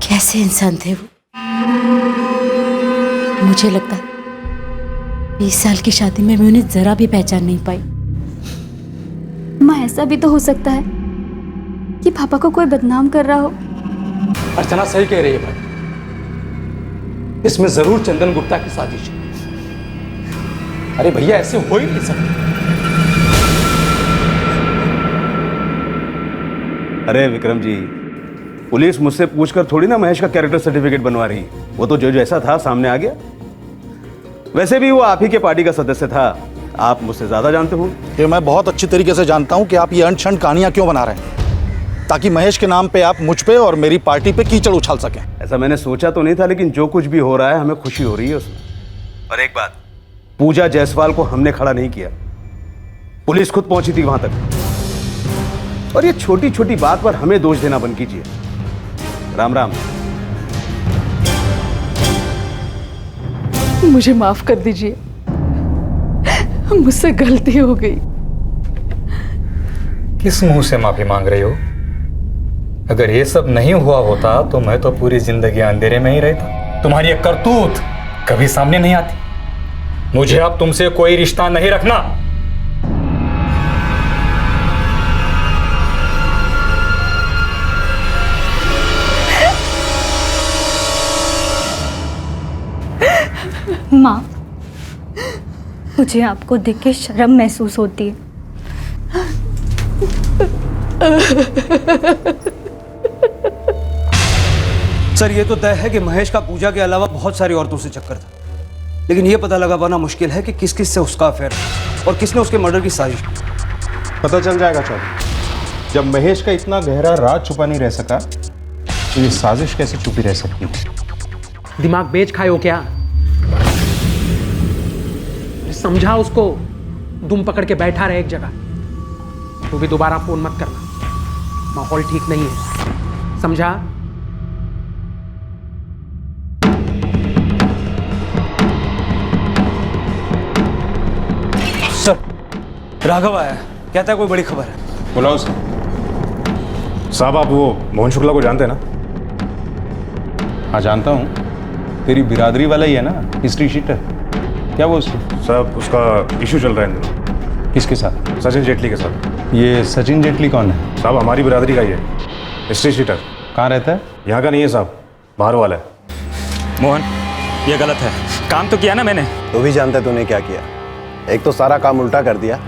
कैसे इंसान थे वो? मुझे लगता 20 साल की शादी में मैं उन्हें जरा भी पहचान नहीं पाई। माँ, ऐसा भी तो हो सकता है कि पापा को कोई बदनाम कर रहा हो। अर्चना सही कह रही है भाई, इसमें जरूर चंदन गुप्ता की साजिश है। अरे भैया, ऐसे हो ही नहीं सकता। अरे विक्रम जी, पुलिस मुझसे पूछकर थोड़ी ना महेश का कैरेक्टर सर्टिफिकेट बनवा रही। वो तो जो जैसा था सामने आ गया। वैसे भी वो आप ही के पार्टी का सदस्य था, आप मुझसे ज्यादा जानते हो। कि मैं बहुत अच्छी तरीके से जानता हूं कि आप ये अनछंड कहानियां क्यों बना रहे हैं, ताकि महेश के नाम पे आप मुझ पे और मेरी पार्टी पे कीचड़ उछाल सकें। ऐसा मैंने सोचा तो नहीं था, लेकिन जो कुछ भी हो रहा है हमें खुशी हो रही है उसमें। और एक बात, पूजा जायसवाल को हमने खड़ा नहीं किया, पुलिस खुद पहुंची थी वहां तक। और ये छोटी छोटी बात पर हमें दोष देना बंद कीजिए। राम राम। मुझे माफ कर दीजिए, मुझसे गलती हो गई। किस मुंह से माफी मांग रही हो? अगर ये सब नहीं हुआ होता तो मैं तो पूरी जिंदगी अंधेरे में ही रहता। तुम्हारी ये करतूत कभी सामने नहीं आती। मुझे अब तुमसे कोई रिश्ता नहीं रखना। माँ, मुझे आपको देख के शर्म महसूस होती है। सर, ये तो तय है कि महेश का पूजा के अलावा बहुत सारी औरतों से चक्कर था, लेकिन ये पता लगा पाना मुश्किल है कि किस किस से उसका अफेयर है और किसने उसके मर्डर की साजिश की। पता चल जाएगा चौधरी। जब महेश का इतना गहरा राज छुपा नहीं रह सका तो ये साजिश कैसे छुपी रह सकती है? दिमाग बेच खाए हो क्या? समझा उसको, दुम पकड़ के बैठा रहे एक जगह। तो भी दोबारा फोन मत करना, माहौल ठीक नहीं है, समझा? सर, राघव आया, कहता है कोई बड़ी खबर है। बुलाओ उसे। साहब, आप वो मोहन शुक्ला को जानते हैं ना? हाँ, जानता हूँ। तेरी बिरादरी वाला ही है ना, हिस्ट्री शीटर। क्या वो साहब, उसका इशू चल रहा है इन दिनों। किसके साथ? सचिन जेटली के साथ। ये सचिन जेटली कौन है? साहब, हमारी बिरादरी का ही है, हिस्ट्री शीटर। कहाँ रहता है? यहाँ का नहीं है साहब, बाहर वाला है। मोहन, ये गलत है। काम तो किया ना मैंने। तू भी जानता है तूने क्या किया। एक तो सारा काम उल्टा कर दिया।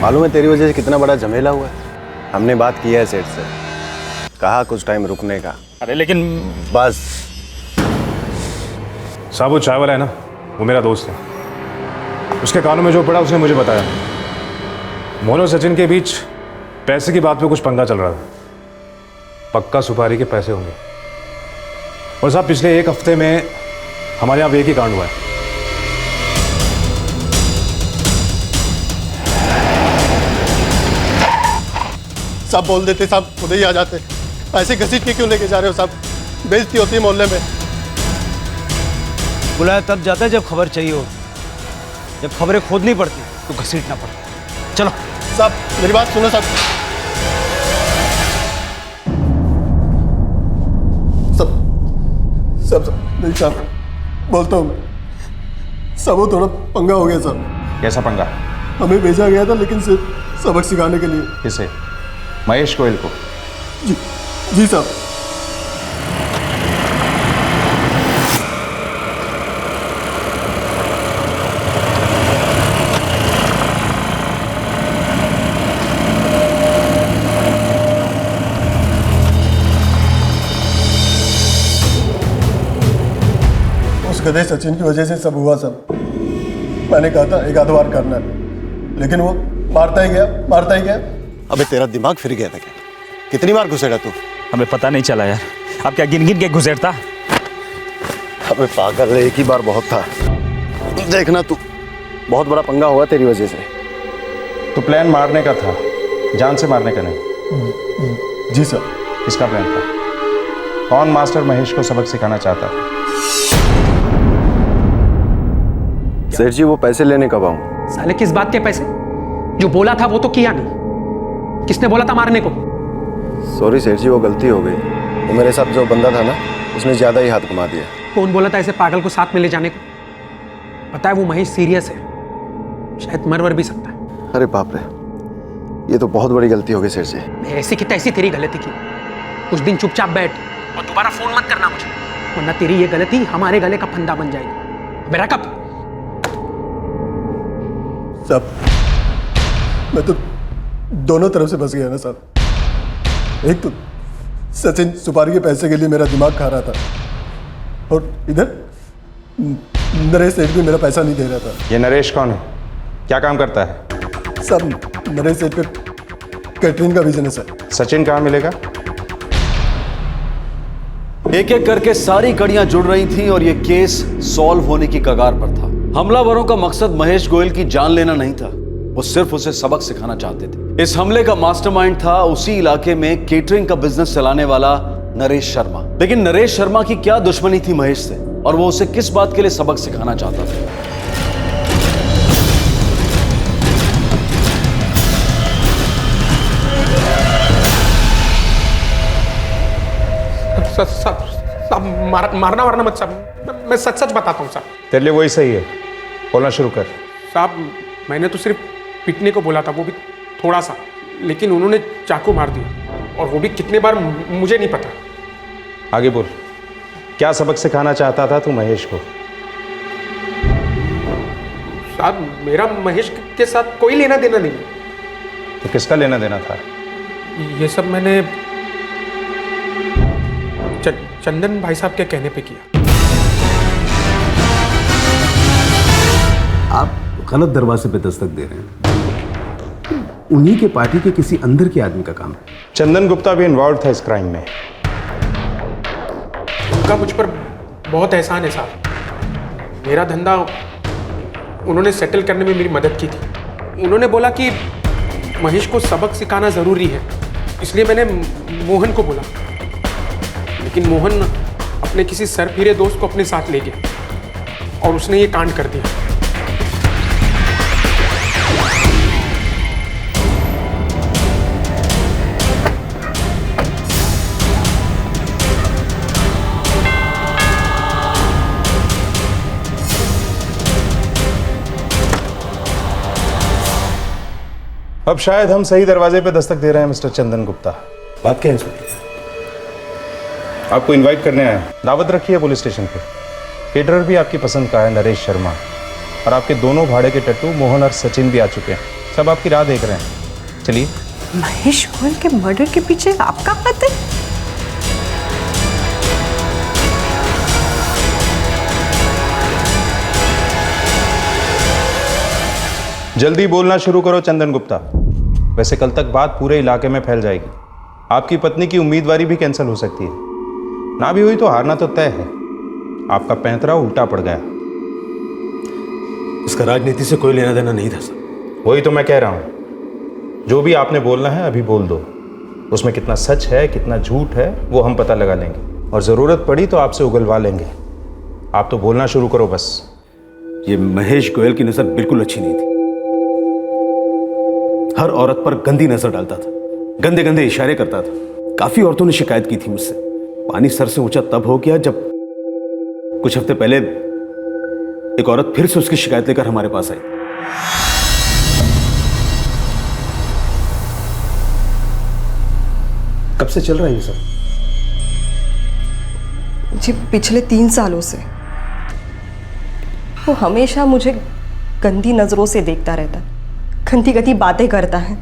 मालूम है तेरी वजह से कितना बड़ा झमेला हुआ है। हमने बात की है सेठ से, कहा कुछ टाइम रुकने का। अरे लेकिन बस। साहब, वो चाय वाला है ना, वो मेरा दोस्त है। उसके कानों में जो पड़ा उसने मुझे बताया। मोहन और सचिन के बीच पैसे की बात पे कुछ पंगा चल रहा था। पक्का सुपारी के पैसे होंगे। और साहब पिछले एक हफ्ते में हमारे यहाँ एक ही कांड हुआ है। सब बोल देते, साहब खुद ही आ जाते। ऐसे घसीट के क्यों लेके जा रहे हो साहब? बेइज्जती होती है मोहल्ले में। बुलाया तब जाता है जब खबर चाहिए हो, जब खबरें खोदनी पड़ती तो घसीटना पड़ता। चलो साहब मेरी बात सुनो साहब। सब नहीं साहब, बोलता हूँ मैं। सब वो थोड़ा पंगा हो गया साहब। कैसा पंगा? हमें भेजा गया था लेकिन सिर्फ सबक सिखाने के लिए। किसे? महेश गोयल को? जी साहब। उस गधे सचिन की वजह से सब हुआ सब। मैंने कहा था एक आध बार करना है, लेकिन वो मारता ही गया। अबे तेरा दिमाग फिर गया था क्या? कितनी बार घुसेड़ा तू? हमें पता नहीं चला यार, अब क्या गिन गिन के घुसेड़ता? अबे पागल, एक ही बार बहुत था। देखना तू, बहुत बड़ा पंगा हुआ तेरी वजह से। तो प्लान मारने का था, जान से मारने का नहीं। जी सर। किसका प्लान था? कौन मास्टर महेश को सबक सिखाना चाहता था? सेठ जी वो पैसे लेने कब आऊं? साले किस बात के पैसे? जो बोला था वो तो किया नहीं। किसने बोला था मारने को? सॉरी सेठ जी, वो गलती हो गई। वो मेरे साथ जो बंदा था ना, उसने ज्यादा ही हाथ घुमा दिया। कौन बोला था ऐसे पागल को साथ में ले जाने को? पता है वो महेश सीरियस है, शायद मर भी सकता है। अरे बाप रे, ये तो बहुत बड़ी गलती हो गई सेठ जी। ऐसी की तैसी तेरी गलती की। कुछ दिन चुपचाप बैठ और दोबारा फोन मत करना मुझे, वरना तेरी ये गलती हमारे गले का फंदा बन जाएगी। मेरा कब साहब, मैं तो दोनों तरफ से फंस गया ना साहब। एक तो सचिन सुपारी के पैसे के लिए मेरा दिमाग खा रहा था, और इधर नरेश सेठ भी मेरा पैसा नहीं दे रहा था। ये नरेश कौन है? क्या काम करता है? सब नरेश सेठ का कैटरिंग का बिजनेस है। सचिन कहाँ मिलेगा? एक एक करके सारी कड़ियां जुड़ रही थीं और यह केस सॉल्व होने की कगार पर था। हमलावरों का मकसद महेश गोयल की जान लेना नहीं था, वो सिर्फ उसे सबक सिखाना चाहते थे। इस हमले का मास्टरमाइंड था उसी इलाके में केटरिंग का बिजनेस चलाने वाला नरेश शर्मा। लेकिन नरेश शर्मा की क्या दुश्मनी थी महेश से, और वो उसे किस बात के लिए सबक सिखाना चाहता था? सब मारना वारना मत साहब, मैं सच सच बताता हूँ साहब। तेरे लिए वही सही है, बोलना शुरू कर। साहब मैंने तो सिर्फ पिटने को बोला था, वो भी थोड़ा सा, लेकिन उन्होंने चाकू मार दिया, और वो भी कितने बार मुझे नहीं पता। आगे बोल, क्या सबक सिखाना चाहता था तू महेश को? साहब मेरा महेश के साथ कोई लेना देना नहीं। तो किसका लेना देना था? ये सब मैंने चंदन भाई साहब के कहने पे किया। आप गलत दरवाजे पे दस्तक दे रहे हैं। उन्हीं के पार्टी के किसी अंदर के आदमी का काम है। चंदन गुप्ता भी इन्वॉल्व था इस क्राइम में। उनका मुझ पर बहुत एहसान है साहब। मेरा धंधा उन्होंने सेटल करने में मेरी मदद की थी। उन्होंने बोला कि महेश को सबक सिखाना ज़रूरी है, इसलिए मैंने मोहन को बोला, लेकिन मोहन अपने किसी सरफिरे दोस्त को अपने साथ ले गया और उसने ये कांड कर दिया। अब शायद हम सही दरवाजे पे दस्तक दे रहे हैं मिस्टर चंदन गुप्ता। बात क्या है इंस्पेक्टर? आपको इनवाइट करने आए, दावत रखी है पुलिस स्टेशन पे। केटरर भी आपकी पसंद का है, नरेश शर्मा, और आपके दोनों भाड़े के टट्टू मोहन और सचिन भी आ चुके हैं। सब आपकी राह देख रहे हैं। चलिए। महेश गोयल के मर्डर के पीछे आपका हाथ है? जल्दी बोलना शुरू करो चंदन गुप्ता, वैसे कल तक बात पूरे इलाके में फैल जाएगी। आपकी पत्नी की उम्मीदवारी भी कैंसिल हो सकती है। ना भी हुई तो हारना तो तय है। आपका पैंतरा उल्टा पड़ गया। इसका राजनीति से कोई लेना देना नहीं था सर। वही तो मैं कह रहा हूं, जो भी आपने बोलना है अभी बोल दो। उसमें कितना सच है कितना झूठ है वो हम पता लगा लेंगे, और जरूरत पड़ी तो आपसे उगलवा लेंगे। आप तो बोलना शुरू करो बस। ये महेश गोयल की नजर बिल्कुल अच्छी नहीं थी। हर औरत पर गंदी नजर डालता था, गंदे गंदे इशारे करता था। काफी औरतों ने शिकायत की थी मुझसे। पानी सर से ऊंचा तब हो गया जब कुछ हफ्ते पहले एक औरत फिर से उसकी शिकायत लेकर हमारे पास आई। कब से चल रहा है ये सब? जी पिछले 3 सालों से। वो हमेशा मुझे गंदी नजरों से देखता रहता, गंदी गंदी बातें करता है,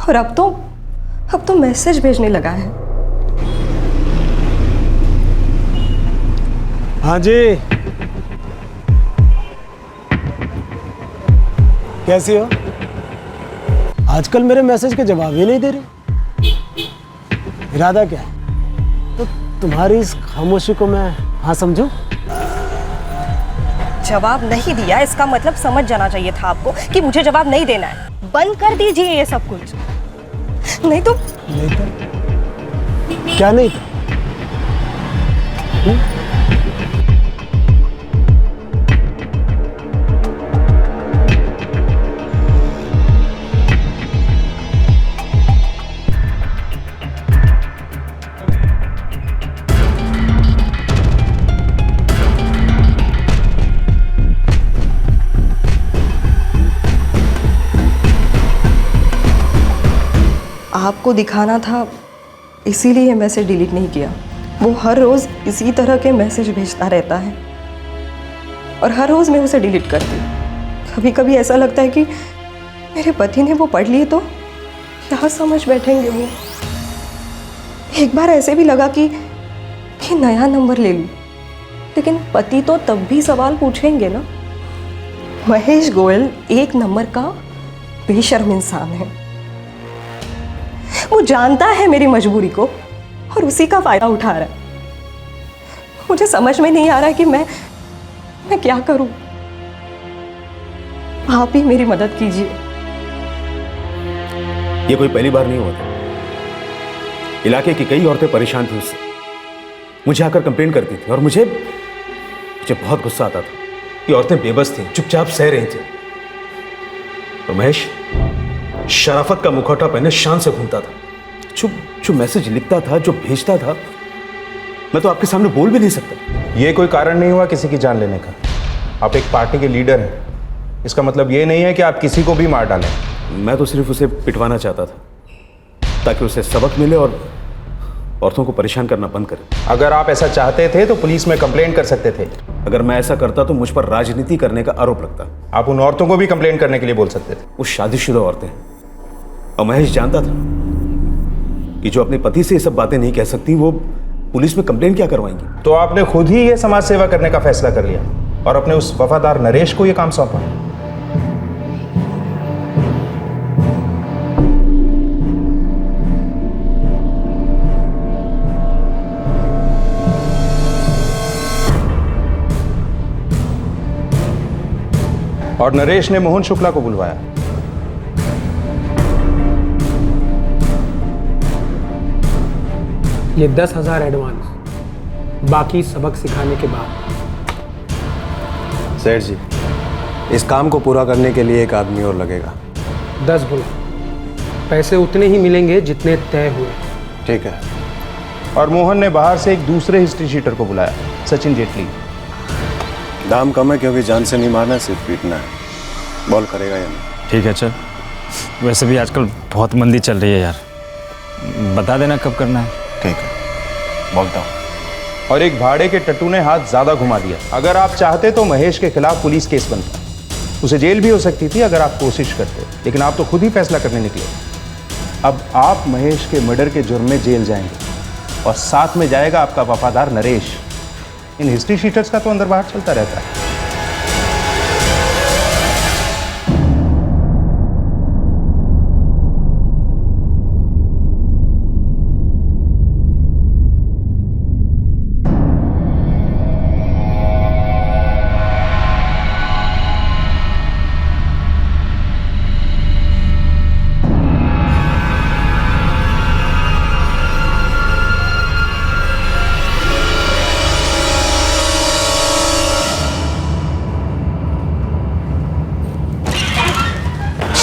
और अब तो मैसेज भेजने लगा है। हाँ जी, कैसी हो? आजकल मेरे मैसेज के जवाब ही नहीं दे रहे। इरादा क्या है? तो तुम्हारी इस खामोशी को मैं हाँ समझूं? जवाब नहीं दिया इसका मतलब समझ जाना चाहिए था आपको कि मुझे जवाब नहीं देना है। बंद कर दीजिए ये सब कुछ, नहीं तो क्या नहीं था? आपको दिखाना था इसीलिए मैसेज डिलीट नहीं किया। वो हर रोज़ इसी तरह के मैसेज भेजता रहता है और हर रोज़ मैं उसे डिलीट करती हूँ। कभी कभी ऐसा लगता है कि मेरे पति ने वो पढ़ लिए तो क्या समझ बैठेंगे वो। एक बार ऐसे भी लगा कि नया नंबर ले लूँ, लेकिन पति तो तब भी सवाल पूछेंगे ना। महेश गोयल 1 नंबर का बेशर्म इंसान है। वो जानता है मेरी मजबूरी को और उसी का फायदा उठा रहा है। मुझे समझ में नहीं आ रहा है कि मैं क्या करूं। आप ही मेरी मदद कीजिए। ये कोई पहली बार नहीं हुआ था। इलाके की कई औरतें परेशान थी उससे, मुझे आकर कंप्लेन करती थी और मुझे बहुत गुस्सा आता था। ये औरतें बेबस थीं, चुपचाप सह रही थी। तो महेश शराफत का मुखौटा पहने शान से घूमता था। जो मैसेज लिखता था, जो भेजता था, मैं तो आपके सामने बोल भी नहीं सकता। ये कोई कारण नहीं हुआ किसी की जान लेने का। आप एक पार्टी के लीडर हैं, इसका मतलब ये नहीं है कि आप किसी को भी मार डालें। मैं तो सिर्फ उसे पिटवाना चाहता था ताकि उसे सबक मिले और औरतों को परेशान करना बंद करे। अगर आप ऐसा चाहते थे तो पुलिस में कंप्लेंट कर सकते थे। अगर मैं ऐसा करता तो मुझ पर राजनीति करने का आरोप लगता। आप उन औरतों को भी कंप्लेंट करने के लिए बोल सकते थे। वो शादीशुदा औरतें, और महेश जानता था कि जो अपने पति से ये सब बातें नहीं कह सकती वो पुलिस में कंप्लेंट क्या करवाएंगी। तो आपने खुद ही ये समाज सेवा करने का फैसला कर लिया और अपने उस वफादार नरेश को ये काम सौंपा। और नरेश ने मोहन शुक्ला को बुलवाया। ये 10,000 एडवांस, बाकी सबक सिखाने के बाद। सेठ जी, इस काम को पूरा करने के लिए एक आदमी और लगेगा। 10 गुना पैसे उतने ही मिलेंगे जितने तय हुए। ठीक है। और मोहन ने बाहर से एक दूसरे हिस्ट्री शीटर को बुलाया, सचिन जेटली। दाम कम है क्योंकि जान से नहीं मारना, सिर्फ पीटना है। बॉल करेगा या नहीं? ठीक है चल। वैसे भी आजकल बहुत मंदी चल रही है यार, बता देना कब करना है। ठीक है, बोलता हूँ। और एक भाड़े के टट्टू ने हाथ ज्यादा घुमा दिया। अगर आप चाहते तो महेश के खिलाफ पुलिस केस बनता, उसे जेल भी हो सकती थी अगर आप कोशिश करते, लेकिन आप तो खुद ही फैसला करने निकले। अब आप महेश के मर्डर के जुर्म में जेल जाएंगे और साथ में जाएगा आपका वफादार नरेश। इन हिस्ट्री शीटर्स का तो अंदर बाहर चलता रहता है।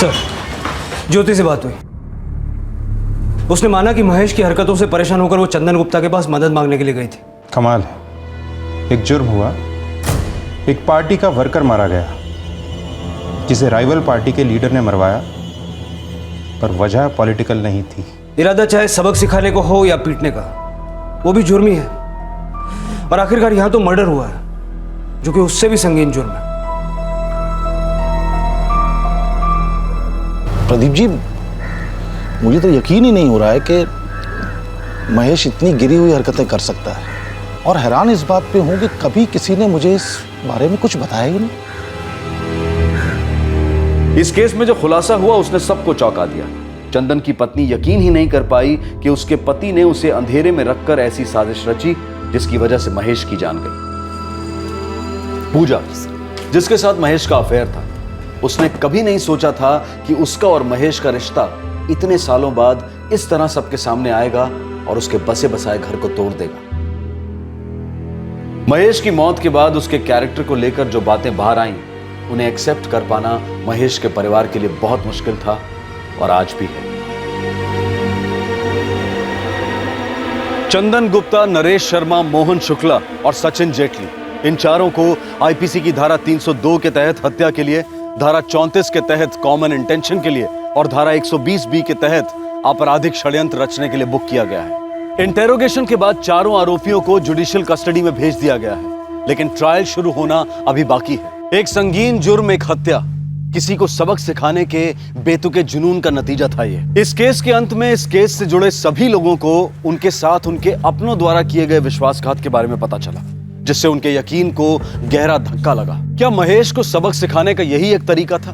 सर, ज्योति से बात हुई। उसने माना कि महेश की हरकतों से परेशान होकर वो चंदन गुप्ता के पास मदद मांगने के लिए गई थी। कमाल है, एक जुर्म हुआ, एक पार्टी का वर्कर मारा गया जिसे राइवल पार्टी के लीडर ने मरवाया, पर वजह पॉलिटिकल नहीं थी। इरादा चाहे सबक सिखाने को हो या पीटने का, वो भी जुर्म ही है। और आखिरकार यहां तो मर्डर हुआ है, जो कि उससे भी संगीन जुर्म है। प्रदीप जी, मुझे तो यकीन ही नहीं हो रहा है कि महेश इतनी गिरी हुई हरकतें कर सकता है, और हैरान इस बात पे हूं कि कभी किसी ने मुझे इस बारे में कुछ बताया ही नहीं। इस केस में जो खुलासा हुआ उसने सबको चौंका दिया। चंदन की पत्नी यकीन ही नहीं कर पाई कि उसके पति ने उसे अंधेरे में रखकर ऐसी साजिश रची जिसकी वजह से महेश की जान गई। पूजा, जिसके साथ महेश का अफेयर था, उसने कभी नहीं सोचा था कि उसका और महेश का रिश्ता इतने सालों बाद इस तरह सबके सामने आएगा और उसके बसे बसाए घर को तोड़ देगा। महेश की मौत के बाद उसके कैरेक्टर को लेकर जो बातें बाहर आईं, उन्हें एक्सेप्ट कर पाना महेश के परिवार के लिए बहुत मुश्किल था और आज भी है। चंदन गुप्ता, नरेश शर्मा, मोहन शुक्ला और सचिन जेटली, इन चारों को आईपीसी की धारा 302 के तहत हत्या के लिए, धारा 34 के तहत कॉमन इंटेंशन के लिए और धारा 120B के तहत आपराधिक षड्यंत्र रचने के लिए बुक किया गया है। इंटेरोगेशन के बाद चारों आरोपियों को जुडिशियल कस्टडी में भेज दिया गया है, लेकिन ट्रायल शुरू होना अभी बाकी है। एक संगीन जुर्म, एक हत्या, किसी को सबक सिखाने के बेतुके जुनून का नतीजा था ये। इस केस के अंत में इस केस से जुड़े सभी लोगों को उनके साथ उनके अपनों द्वारा किए गए विश्वासघात के बारे में पता चला, जिससे उनके यकीन को गहरा धक्का लगा। क्या महेश को सबक सिखाने का यही एक तरीका था?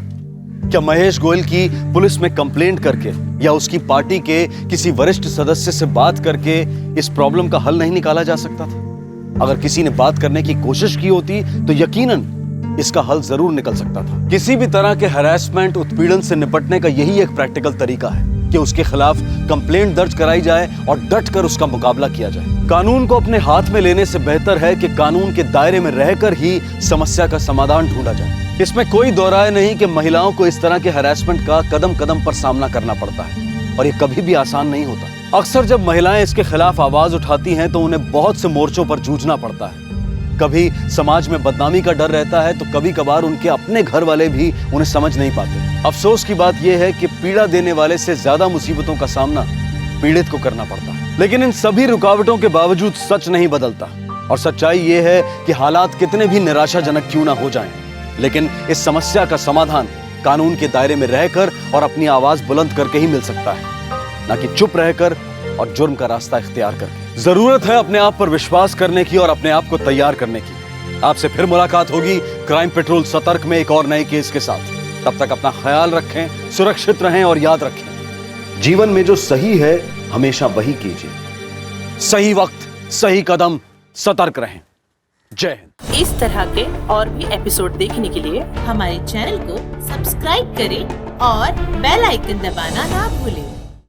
क्या महेश गोयल की पुलिस में कंप्लेंट करके या उसकी पार्टी के किसी वरिष्ठ सदस्य से बात करके इस प्रॉब्लम का हल नहीं निकाला जा सकता था? अगर किसी ने बात करने की कोशिश की होती तो यकीनन इसका हल जरूर निकल सकता था। किसी भी तरह के हैरेसमेंट, उत्पीड़न से निपटने का यही एक प्रैक्टिकल तरीका है कि उसके खिलाफ कंप्लेंट दर्ज कराई जाए और डटकर उसका मुकाबला किया जाए। कानून को अपने हाथ में लेने से बेहतर है कि कानून के दायरे में रहकर ही समस्या का समाधान ढूंढा जाए। इसमें कोई दो राय नहीं कि महिलाओं को इस तरह के हैरेसमेंट का कदम कदम पर सामना करना पड़ता है और ये कभी भी आसान नहीं होता। अक्सर जब महिलाएं इसके खिलाफ आवाज उठाती हैं तो उन्हें बहुत से मोर्चों पर जूझना पड़ता है। कभी समाज में बदनामी का डर रहता है तो कभी कभार उनके अपने घर वाले भी उन्हें समझ नहीं पाते। अफसोस की बात यह है कि पीड़ा देने वाले से ज्यादा मुसीबतों का सामना पीड़ित को करना पड़ता है। लेकिन इन सभी रुकावटों के बावजूद सच नहीं बदलता और सच्चाई ये है कि हालात कितने भी निराशाजनक क्यों ना हो जाएं, लेकिन इस समस्या का समाधान कानून के दायरे में रहकर और अपनी आवाज बुलंद करके ही मिल सकता है, ना कि चुप रहकर और जुर्म का रास्ता इख्तियार करके। जरूरत है अपने आप पर विश्वास करने की और अपने आप को तैयार करने की। आपसे फिर मुलाकात होगी क्राइम पेट्रोल सतर्क में एक और नए केस के साथ। तब तक अपना ख्याल रखें, सुरक्षित रहें और याद रखें, जीवन में जो सही है हमेशा वही कीजिए। सही वक्त, सही कदम, सतर्क रहें। जय हिंद। इस तरह के और भी एपिसोड देखने के लिए हमारे चैनल को सब्सक्राइब करें और बेल आइकन दबाना ना भूलें।